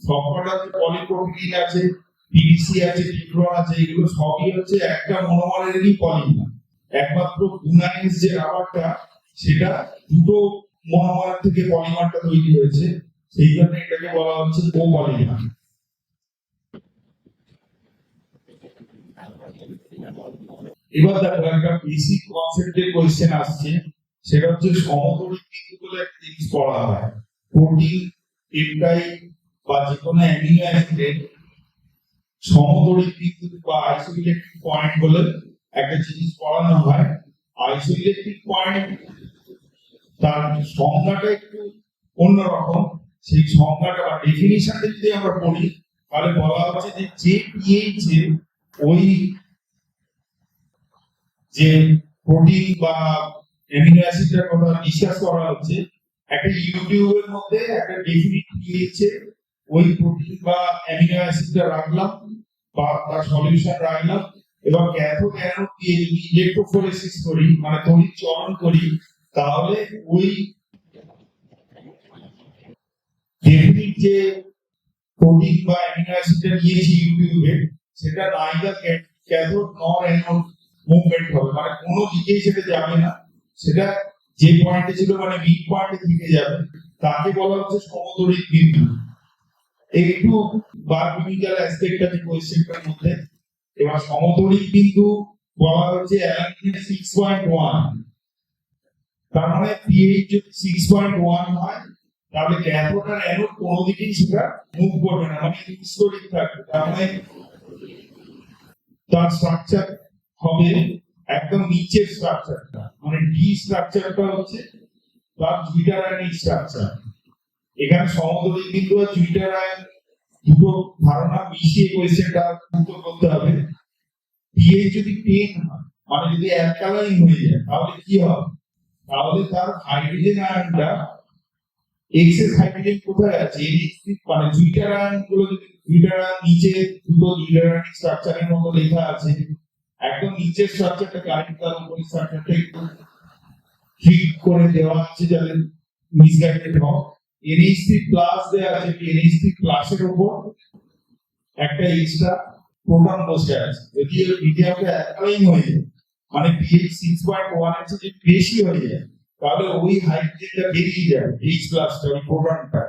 সবকটা পলিপ্রোপিলিন আছে, পিভিসি আছে, টিফ্লন আছে, এগুলো সবই হচ্ছে একটা মনোমারেরই পলিমার। একমাত্র গুনাইজ যে রাবারটা সেটা দুটো মনোমার থেকে পলিমারটা তৈরি হয়েছে, সেই জন্য এটাকে বলা হচ্ছে কোপলিমার। এবার দেখো একটা বেসিক কনসেপ্টের কোয়েশ্চেন আসছে, সেটা হচ্ছে সমতলিক বিন্দু বলে একটা জিনিস পড়া হয়। প্রোটিন, পেপটাইড বা যে কোনো অ্যামিনো অ্যাসিডের সমতলিক বিন্দু বা আইসোইলেক্ট্রিক পয়েন্ট বলে একটা জিনিস পড়ানো হয়। আইসোইলেক্ট্রিক পয়েন্ট তার সংজ্ঞাটা একটু অন্যরকম। সেই সংজ্ঞাটা বা ডেফিনিশনটা যদি আমরা পড়ি তাহলে বলা হচ্ছে যে পিএইচ এ ওই যে প্রোটিন বা অ্যামিনো অ্যাসিডের কথা ডিসকাস করা হচ্ছে, একটা ইউটিউবের মধ্যে একটা ডেফিনিট পিএইচ এ ওই প্রোটিন বা অ্যামিনো অ্যাসিডটা রাখলাম বা তার সলিউশন রাখলাম, এবং ক্যাথোড অ্যানোড দিয়ে যদি ইলেকট্রোফোরেসিস করি মানে তড়িৎ চলন করি, তাহলে ওই ডেফিনিট যে প্রোটিন বা অ্যামিনো অ্যাসিডটা নিয়েছি ইউটিউবে, সেটা নাইদার ক্যাথোড নর অ্যানোড মুভমেন্ট হবে, মানে কোনো দিকেই সেটা যাবে না, সেটা যে পয়েন্টে ছিল মানে মিড পয়েন্টে থেকে যাবে, তাকে বলা হচ্ছে সমতড়িৎ বিন্দু। একটু বায়োকেমিক্যাল অ্যাসপেক্ট আছে কোয়েশ্চেনটার মধ্যে। এবার সমতড়িৎ বিন্দু বলা হচ্ছে অ্যালানিনের 6.1, তার মানে পিএইচ যদি 6.1 হয় তাহলে ক্যাথোড আর অ্যানোড কোনো দিকেই সেটা মুভ করবে না, মানে হিস্টোরিক থাকবে। তার মানে তার স্ট্রাকচার হবে একদম নিচের স্ট্রাকচারটা, মানে ডি স্ট্রাকচারটা হচ্ছে তার জুইটার আয়নিক স্ট্রাকচার। এখানে সমতড়িৎ বিন্দু আর জুইটার আয়ন দুটো ধারণা মিশিয়ে কোয়েশ্চেনটা উত্তর করতে হবে। পিএইচ যদি 10 হয় মানে যদি অ্যালকালাইন হয়ে যায় তাহলে কি হবে, তাহলে তার হাইড্রোজেন আয়নটা এক্সেস হাইড্রোজেন কোথায় আছে, মানে জুইটার আয়ন গুলো যদি জুইটার আয়ন নিচে দুটো জুইটার আয়নিক স্ট্রাকচারের মতো লেখা আছে, একদম নিচের স্ট্রাকচারটা কারেক্ট, তার উপরে স্ট্রাকচারটা একটু ঠিক করে দেওয়া আছে যাতে মিসগাইডেড হয়। NH3 প্লাস দেওয়া আছে, NH3 প্লাসের উপর একটা এক্সট্রা প্রোটন বসে আছে। যদি এর মিডিয়ামটা অ্যালাইন হয়ে যায় মানে pH 6.1 এর চেয়ে বেশি হয়ে যায়, তাহলে ওই হাইড্রোজেনটা বেরিয়ে যাবে, H প্লাসটা ওই প্রোটনটা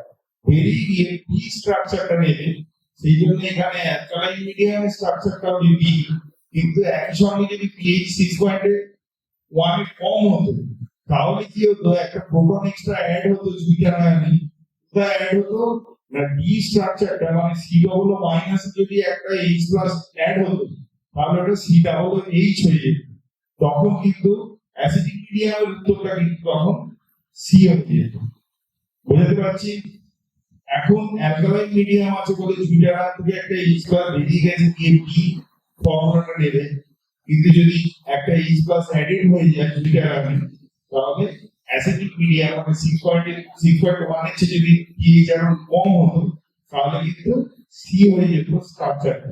বেরিয়ে গিয়ে পি স্ট্রাকচারটা নেবে। সেই জন্য এখানে অ্যালকালাইন মিডিয়ামের স্ট্রাকচারটা হবে বি, কিন্তু একই সঙ্গে যদি pH 6.1 এর কম হতো তাহলে কি হতো, একটা প্রোটন এক্সট্রা অ্যাড হতো জুইটার আয়নে, তা অ্যাড হতো না ডি স্ট্রাকচারটা মানে সি ডবল মাইনাস যদি একটা এইচ প্লাস অ্যাড হতো তাহলে ওটা সি ডবল এইচ হয়ে যেত, তখন কিন্তু অ্যাসিডিক মিডিয়ামের উত্তরটা কিন্তু তখন সি হয়ে যেত। বুঝতে পারছি? এখন অ্যালকালাইন মিডিয়াম আছে বলে জুইটার আয়ন থেকে একটা এইচ প্লাস বেরিয়ে গেছে, দিয়ে বি ফর্মুলাটা নেবে, কিন্তু যদি একটা এইচ প্লাস অ্যাডেড হয়ে যায় জুইটার আয়নে তাহলে অ্যাসিডিক মিডিয়াম মানে 6.1 এর চেয়ে যদি pH আরো কম হতো তাহলে কিন্তু সি হয়ে যেত স্ট্রাকচারটা।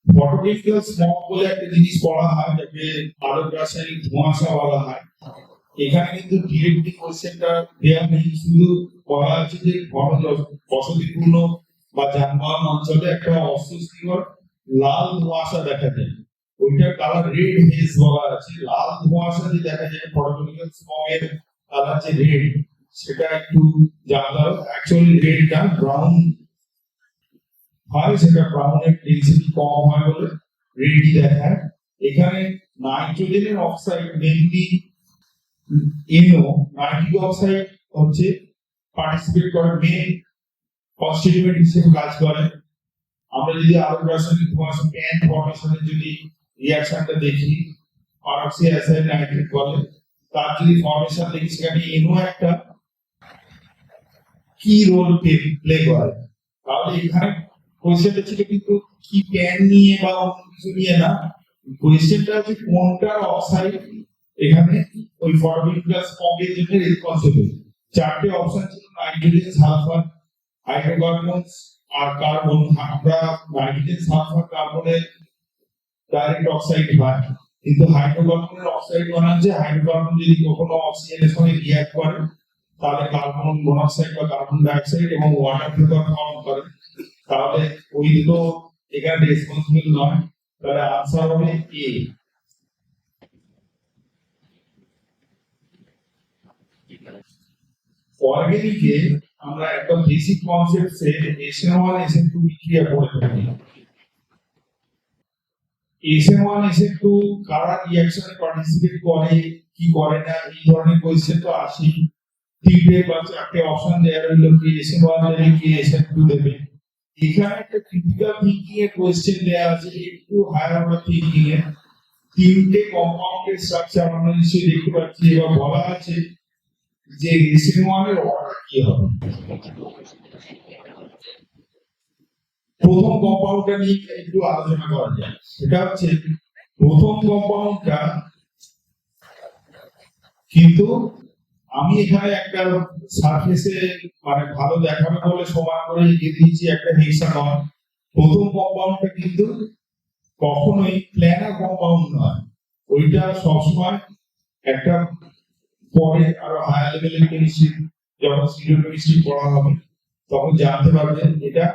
ফটোকেমিক্যাল স্মগ বলে একটা জিনিস পড়া হয় যাকে আলোক রাসায়নিক ধোঁয়াশা বলা হয়। এখানে কিন্তু ডিরেক্টলি কোশ্চেনটা দেওয়া নেই, শুধু বলা আছে যে বসতিপূর্ণ বা যানবাহন অঞ্চলে একটা অস্বস্তিকর লাল ধোঁয়াশা দেখা যায়, ওইটার কালার রেড হেজ বলা আছে। লাল ধোঁয়াশা যে দেখা যায় ফটোকেমিক্যাল স্মগ এর কালার যে রেড, সেটা একটু জানতে হবে। অ্যাকচুয়ালি রেডটা ব্রাউন হয়, সেটা ব্রাউনের ডেনসিটি কম হয় বলে রেডই দেখায়। এখানে নাইট্রোজেনের oxide mainly NO nitric oxide হচ্ছে পার্টিসিপেট করে, মেইন কনস্টিটিউয়েন্ট হিসেবে কাজ করে। আমরা যদি আলোক রাসায়নিক ধোঁয়াশা প্যান ফর্মেশনের যদি রিঅ্যাকশনটা দেখি, পারক্সি অ্যাসিড নাইট্রেট বলে, তার যদি ফর্মেশন দেখি সেখানে NO একটা কি রোল প্লে করে। তাহলে এখানে কোয়েশ্চেনটা ছিল কিন্তু কি প্যান নিয়ে বা অন্য কিছু নিয়ে না, কোয়েশ্চেনটা হচ্ছে কোনটার অক্সাইড এখানে ওই ফটোকেমিক্যাল স্মগের জন্য রেসপন্সিবল। চারটে অপশন ছিল নাইট্রোজেন, সালফার, হাইড্রোকার্বনস আর কার্বন। আমরা নাইট্রোজেন, সালফার, কার্বনের ডাইরেক্ট অক্সাইড হয়, কিন্তু হাইড্রোকার্বনের অক্সাইড বানাচ্ছে। হাইড্রোকার্বন যদি কখনো অক্সিজেনের সঙ্গে রিঅ্যাক্ট করে তাহলে কার্বন মনোক্সাইড বা কার্বন ডাইঅক্সাইড এবং ওয়াটার ভেপার ফর্ম করে, তাহলে ওই দুটো এখানে রেসপন্সিবল নয়। তাহলে আনসার হবে এ। অর্গানিকে আমরা একটা বেসিক কনসেপ্টে SN1 SN2 বিক্রিয়া করে থাকি। SN1 SN2 কারা রিঅ্যাকশনে পার্টিসিপেট করে কি করে না, এই ধরনের কোয়েশ্চেন তো আসি। তিনটে বা চারটে অপশন দেওয়া রইল, কি SN1 দেবে কি SN2 দেবে। এখানে একটা ক্রিটিক্যাল থিংকিং এর কোয়েশ্চেন দেওয়া আছে, একটু হায়ার অর্ডার থিংকিং এর। তিনটে কম্পাউন্ডের স্ট্রাকচার আমরা নিশ্চয়ই দেখতে পাচ্ছি। এবার বলা আছে যে SN1 এর অর্ডার কি হবে। প্রথম কম্পাউন্ডটা নিয়ে একটু আলোচনা করা যায়। সেটা হচ্ছে প্রথম কম্পাউন্ডটা কিন্তু আমি এখানে একটা সারফেসে মানে ভালো দেখাবে বলে সমান করে এগিয়ে দিয়েছি একটা হেক্সাগন। প্রথম কম্পাউন্ডটা কিন্তু কখনোই প্ল্যানার কম্পাউন্ড নয়, ওইটা সবসময় একটা পরে আরো হায়ার লেভেলের কেমিস্ট্রি যখন স্টিরিও কেমিস্ট্রি পড়া হবে তখন জানতে পারবেন এটা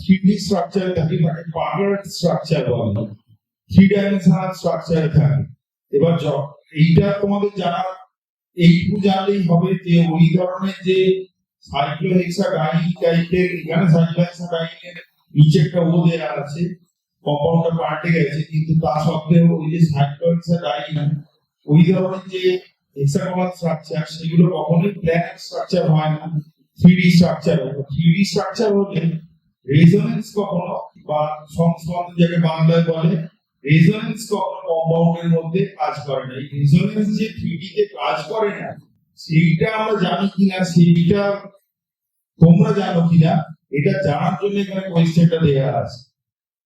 3D স্ট্রাকচারে থাকে, মানে পার্লার স্ট্রাকচার বলে, 3 ডাইমেনশনাল স্ট্রাকচারে থাকে। এবার এইটা তোমাদের জানার এইটুকু জানলেই হবে যে ওই ধরনের যে সাইক্লোহেক্সাডাইন টাইপের, এখানে সাইক্লোহেক্সাডাইনের নিচে একটা ও দেয়া আছে, কম্পাউন্ডটা পাল্টে গেছে, কিন্তু তা সত্ত্বেও ওই যে সাইক্লোহেক্সাডাইন ওই ধরনের যে হেক্সাগোনাল স্ট্রাকচার সেগুলো কখনোই প্ল্যানার স্ট্রাকচার হয় না, 3D স্ট্রাকচার হবে। 3D স্ট্রাকচার হলে রেজোনেন্স কখনো বা সংস্পন্দন যাকে বাংলায় বলে রেজোনেন্স কখনো কম্পাউন্ডের মধ্যে কাজ করে না। এই রেজোনেন্স যে 3D তে কাজ করে না সেইটা আমরা জানি কিনা, সেইটা তোমরা জানো কিনা, এটা জানার জন্য এখানে কোয়েশ্চেনটা দেয়া আছে।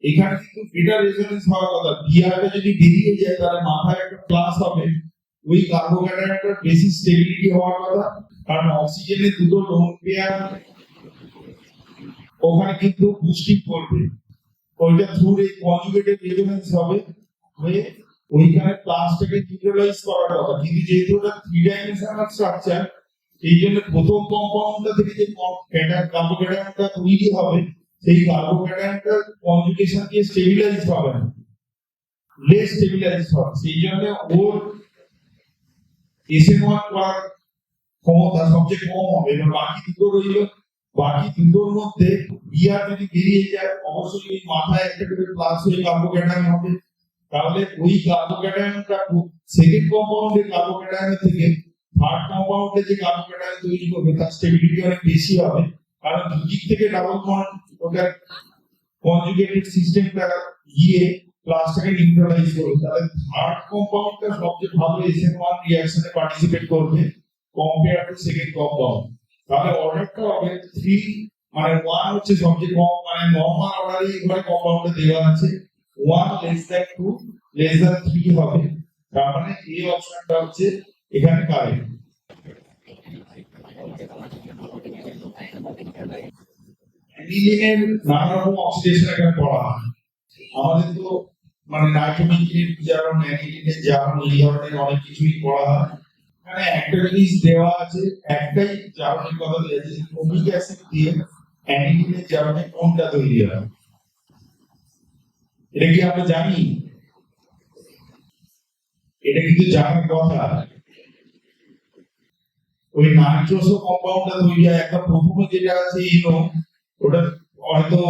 এখানে কিন্তু বিটা রেজোনেন্স হওয়ার কথা, বিআরটা যদি বেরিয়ে যায় তাহলে মাথায় একটা প্লাস হবে, ওই কার্বোক্যাটায়নটার বেশি স্টেবিলিটি হওয়ার কথা, কারণ অক্সিজেনের দুটো লোন পেয়ার ওখানে কিন্তু বুস্টিং করবে, ওইটা থ্রু এই কনজুগেটেড রেজোনেন্স হবে হয়ে ওইখানে প্লাসটাকে নিউট্রালাইজ করার কথা। কিন্তু যেহেতু ওটা 3 ডাইমেনশনাল স্ট্রাকচার, এই জন্য প্রথম কম্পাউন্ডটা থেকে যে কার্বোক্যাটায়নটা তৈরি হবে সেই কার্বোক্যাটায়নটা কনজুগেশন দিয়ে স্টেবিলাইজ হবে না, লেস স্টেবিলাইজ হবে। সেই জন্য ওর SN1 করার ক্ষমতা সবচেয়ে কম হবে। এবার বাকি দুটো রইল, বাকি দুটোর মধ্যে বিআর যদি বেরিয়ে যায় অবশ্যই ওই মাথায় একটা করে প্লাস হয়ে কার্বোক্যাটায়ন হবে, তাহলে ওই কার্বোক্যাটায়নটা সেকেন্ড কম্পাউন্ডের কার্বোক্যাটায়ন থেকে থার্ড কম্পাউন্ডে যে কার্বোক্যাটায়ন তৈরি করবে তার স্টেবিলিটি অনেক বেশি হবে, কারণ দুদিক থেকে ডাবল বন্ড ওটা কনজুগেটেড সিস্টেমটা গিয়ে প্লাসটাকে নিউট্রালাইজ করবে। তাহলে থার্ড কম্পাউন্ডটা সবচেয়ে ভালো SN1 রিঅ্যাকশনে পার্টিসিপেট করবে কম্পেয়ার টু সেকেন্ড কম্পাউন্ড। তাহলে অর্ডারটা হবে 3, মানে 1 হচ্ছে সবচেয়ে কম, মানে নরমাল অর্ডারে এবারে কম্পাউন্ডে দেওয়া আছে 1 লেস দ্যান 2 লেস দ্যান 3 হবে। তার মানে এই অপশনটা হচ্ছে এখানে কারেক্ট। অ্যানিলিনের নানা রকম অক্সিডেশন এখানে পড়া হয়। আমাদের তো মানে নাইট্রোমিথিলিন জারণ, অ্যানিলিনের জারণ, এই ধরনের অনেক কিছুই পড়া হয়। এখানে একটা জিনিস দেওয়া আছে, একটাই জারণের কথা দেওয়া আছে, ফোমিক অ্যাসিড দিয়ে অ্যানিলিনের জারণে কোনটা তৈরি হয়, এটা কি আমরা জানি? এটা কিন্তু জানার কথা। ওই নাইট্রোসো কম্পাউন্ডটা তৈরি হয় একদম প্রথমে যেটা আছে ইনো, ওটা হয়তো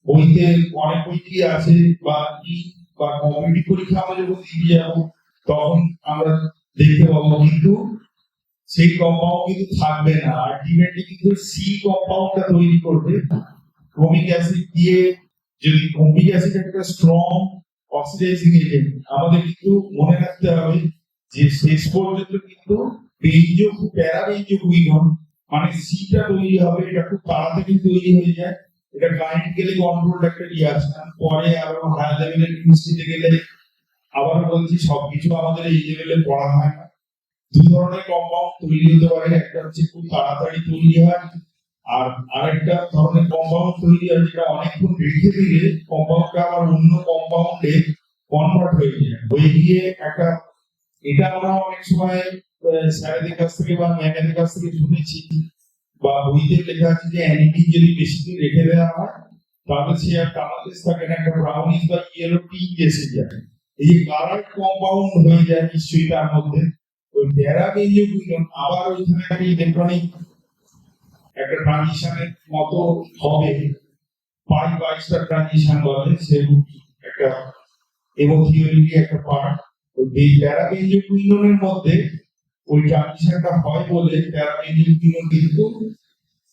বইতে অনেক বইটি আছে বা কি বা কম্পিটিটিভ পরীক্ষা আমরা যখন দিয়ে যাবো তখন আমরা দেখতে পাবো, কিন্তু সেই কম্পাউন্ড কিন্তু থাকবে না, আলটিমেটলি কিন্তু সি কম্পাউন্ডটা তৈরি করবে ফোমিক অ্যাসিড দিয়ে। যদি ফোমিক অ্যাসিড একটা স্ট্রং অক্সিডাইজিং এজেন্ট, আমাদের কিন্তু মনে রাখতে হবে যে শেষ পর্যন্ত কিন্তু প্যারাবেঞ্জোকুইনন মানে সিটা তৈরি হবে, এটা খুব তাড়াতাড়ি তৈরি হয়ে যায়, এটা কাইনেটিক্যালি কন্ট্রোলড একটা রিঅ্যাকশন। পরে আরো হায়ার লেভেলের কেমিস্ট্রিতে গেলে আবার বলছি সবকিছু আমাদের এই লেভেলে পড়া হয় না। দুই ধরনের কম্পাউন্ড তৈরি হতে পারে, একটা হচ্ছে খুব তাড়াতাড়ি তৈরি হয়, আর আরেকটা ধরনের কম্পাউন্ড তৈরি হয় যেটা অনেকক্ষণ রেখে দিলে কম্পাউন্ডটা আবার অন্য কম্পাউন্ডে কনভার্ট হয়ে যায়, হয়ে গিয়ে একটা, এটা আমরা অনেক সময় স্যারেদের কাছ থেকে বা ম্যামেদের কাছ থেকে শুনেছি বা বইতে লেখা আছে যে অ্যানিলিন যদি বেশি দিন রেখে দেওয়া হয় তাহলে সে আর কালারলেস থাকে না, একটা ব্রাউনিশ বা ইয়েলো টিন্ট এসে যায়, এই যে কালার কম্পাউন্ড হয়ে যায় নিশ্চয়ই তার মধ্যে। ওই প্যারাবেঞ্জোকুইনন আবার ওইখানে একটা ইলেকট্রনিক একটা ট্রানজিশনের মতো হবে, পাই বাইস্টার ট্রানজিশন বলে, সেরকম একটা এমোথিওরি একটা পার্ট। ওই প্যারাবেঞ্জোকুইননের মধ্যে ওই ট্রানজিশনটা হয় বলে প্যারাবেঞ্জোকুইনন কিন্তু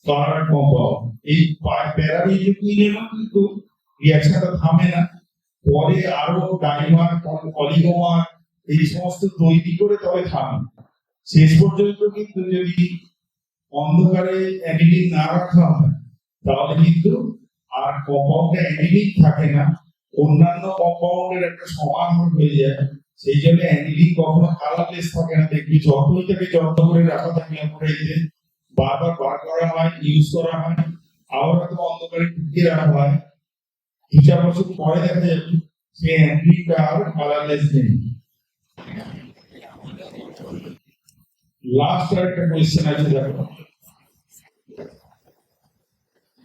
কালার কম্পাউন্ড। এই প্যারাবেঞ্জোকুইনন কিন্তু রিঅ্যাকশনটা থামে না, পরে আরো ডাইমার পলিগমার এই সমস্ত তৈরি করে তবে থামে। শেষ পর্যন্ত কিন্তু যদি অন্ধকারে অ্যানিলিন না রাখা হয় তাহলে কিন্তু আর কম্পাউন্ডে অ্যানিলিন থাকে না, অন্যান্য কম্পাউন্ডের একটা সমাহার হয়ে যায়। সেই জন্য অ্যানিলিন কখনো কালারলেস থাকে না। দেখবি যতই তাকে যত্ন করে রাখা থাকে ল্যাবরেটরিতে, বারবার বার করা হয়, ইউজ করা হয়, আবার হয়তো অন্ধকারে ঢুকিয়ে রাখা হয়, 2-4 বছর পরে দেখা যাবে সেই অ্যানিলিনটা আর কালারলেস নেই। লাস্ট একটা কোয়েশ্চেন আছে, দেখো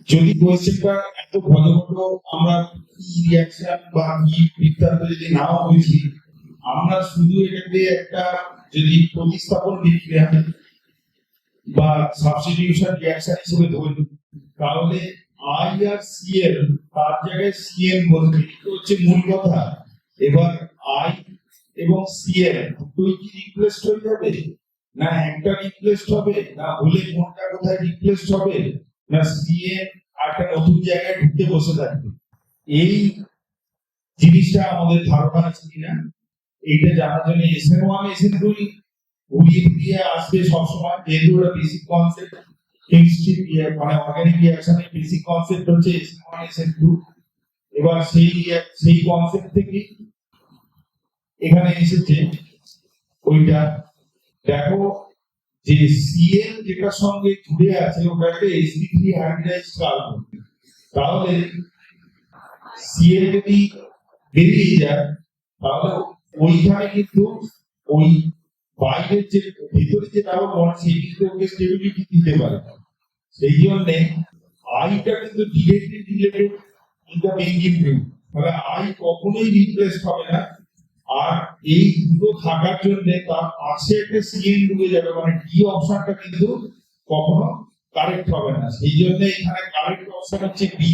যদি কোয়েশ্চেনটা এত ঘন ঘন আমরা কি রিঅ্যাকশন বা কি বৃত্তান্ত যদি নাও বুঝি, আমরা শুধু এটাকে একটা যদি প্রতিস্থাপন বিক্রিয়া বা সাবস্টিটিউশন রিঅ্যাকশন হিসেবে ধরি, তাহলে আই আর সিএল তার জায়গায় সিএন বলতে হচ্ছে মূল কথা। এবার আই এবং সিএল দুটোই কি রিপ্লেসড হয়ে যাবে, না একটা রিপ্লেসড হবে, না হলে কোনটা কোথায় রিপ্লেসড হবে, না সিএন একটা নতুন জায়গায় ঢুকে বসে থাকবে? এই জিনিসটা আমাদের ধারণা আছে কিনা এইটা জানার জন্য SN1 SN2 ঘুরিয়ে ঘুরিয়ে আসবে সবসময়, যেহেতু ওরা বেসিক কনসেপ্ট কেমিস্ট্রি মানে অর্গানিক রিঅ্যাকশনের বেসিক কনসেপ্ট হচ্ছে SN1 SN2। এবার সেই কনসেপ্ট থেকে এখানে এসেছে ওইটা। দেখো যে সিএল যেটার সঙ্গে জুড়ে আছে ওটা একটা sp3 হাইব্রিডাইজড কার্বন, তাহলে সিএল যদি বেরিয়ে যায় তাহলে ওইখানে কিন্তু ওই বাইরের যে ভিতরে যে ডাবল বন্ড সেই কিন্তু ওকে স্টেবিলিটি দিতে পারে। সেই জন্য আইটা কিন্তু directly related in the benzene ring, মানে আই কখনোই রিপ্লেস হবে না। আর এই দুটো থাকার জন্য তার পাশে একটা সিএন ঢুকে যাবে, মানে ডি অপশনটা কিন্তু কখনো কারেক্ট হবে না। সেই জন্য এখানে কারেক্ট অপশন হচ্ছে বি,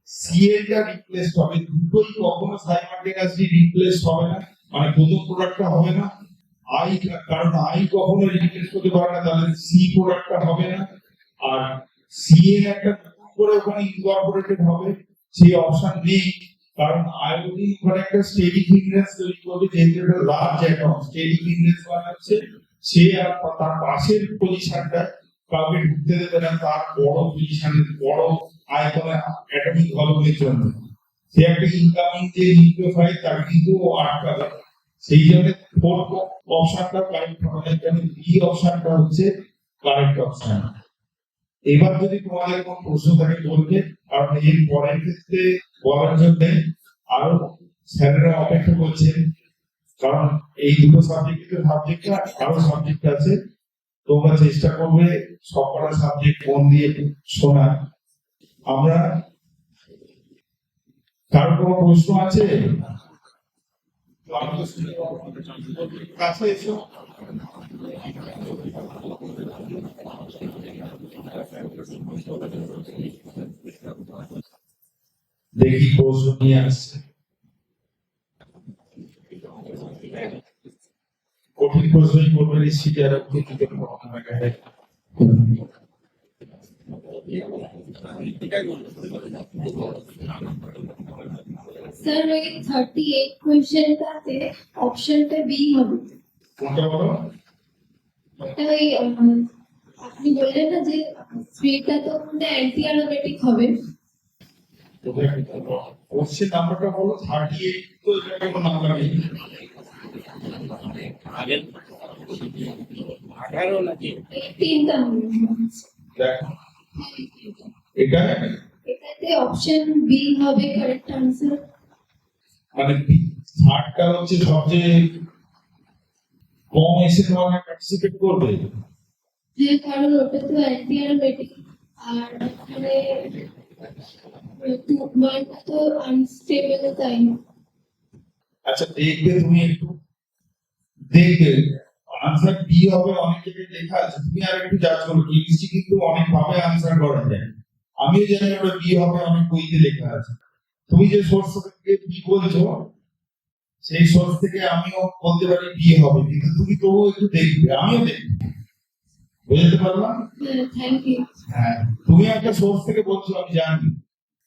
সিএলটা রিপ্লেস হবে। দুটোই কখনো সাইমালটেনিয়াসলি রিপ্লেস হবে না, মানে প্রথম প্রোডাক্টটা হবে না। আই কারণ আই কখনো রিপ্লেস করতে পারে না, তাহলে সি প্রোডাক্টটা হবে না। আর সিএন একটা নতুন করে ওখানে ইনকর্পোরেটেড হবে, সেই অপশন নেই। কারণ আয়োডিন ওখানে একটা স্টেরিক হিন্ড্রেন্স তৈরি করবে, যেহেতু একটা লার্জ অ্যাটম স্টেরিক হিন্ড্রেন্স বানাচ্ছে, সে আর তার পাশের পজিশনটা কাউকে ঢুকতে দেবে না তার বড় পজিশনের বড় আয়তনের অ্যাটমিক ভলিউমের জন্য। সে একটা ইনকামিং যে নিউক্লিওফাইল তাকে কিন্তু আটকাবে। সেই জন্য ফোর্থ অপশনটা কারেক্ট হবে না, কারণ বি অপশনটা হচ্ছে কারেক্ট অপশন। এবার যদি তোমাদের কোনো প্রশ্ন থাকে বলবে, কারণ এর পরের ক্ষেত্রে বলার জন্য আরো স্যারেরা অপেক্ষা করছেন, কারণ এই দুটো সাবজেক্ট আরো সাবজেক্ট আছে। তোমরা চেষ্টা করবে সবকটা সাবজেক্ট মন দিয়ে শোনা। আমরা কারো কোনো প্রশ্ন আছে? কাছে এসো। দেখি প্রশ্ন নিয়ে আসছে। কঠিন প্রশ্নই করবে নিশ্চিত, আর স্যার ওই 38 কোয়েশ্চেনটাতে অপশনটা বি হবে। কোনটা বলো? ওটা ওই আপনি বললেন না যে স্প্রেটা তো অ্যান্টি অ্যারোমেটিক হবে। কোশ্চেন নাম্বারটা বলো। 38 তো এটা কোনো নাম্বার নেই। আগের 18 নাকি 18 টা হবে। দেখো এটা এটাতে অপশন বি হবে কারেক্ট আনসার। মানে থার্ডটা হচ্ছে সবচেয়ে কম SN1 পার্টিসিপেট করবে। হ্যাঁ, কারণ ওটা তো অ্যান্টি অ্যারোমেটিক আর এখানে ওয়ানটা তো আনস্টেবল, তাই না? আচ্ছা দেখবে, তুমি একটু দেখবে আনসার বি হবে, অনেক জায়গায় লেখা আছে, তুমি আর একটু যাচ করো। কেমিস্ট্রি কিন্তু অনেক ভাবে আনসার করা যায়, আমিও জানি ওটা বি হবে, অনেক বইতে লেখা আছে। তুমি যে সোর্স থেকে বি বলছো সেই সোর্স থেকে আমিও বলতে পারি বি হবে, কিন্তু তুমি তবুও একটু দেখবে, আমিও দেখবো। বুঝতে পারলাম? হ্যাঁ, থ্যাংক ইউ। হ্যাঁ, তুমি একটা সোর্স থেকে বলছো, আমি জানি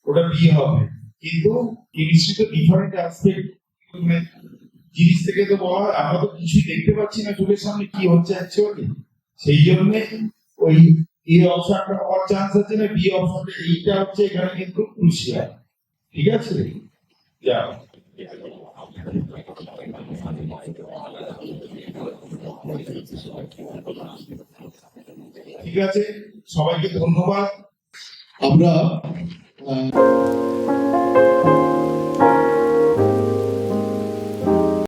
ওটা বি হবে, কিন্তু কেমিস্ট্রি তো ডিফারেন্ট অ্যাসপেক্ট, জিনিস থেকে তো বলা হয় আমরা তো কিছুই দেখতে পাচ্ছি না চোখের সামনে কি হচ্ছে অ্যাকচুয়ালি। সেই জন্য ওই এ অপশনটা হওয়ার চান্স আছে না, বি অপশনটা, এইটা হচ্ছে এখানে কিন্তু ক্রুশিয়াল। ঠিক আছে, যাও। ঠিক আছে, সবাইকে ধন্যবাদ। আমরা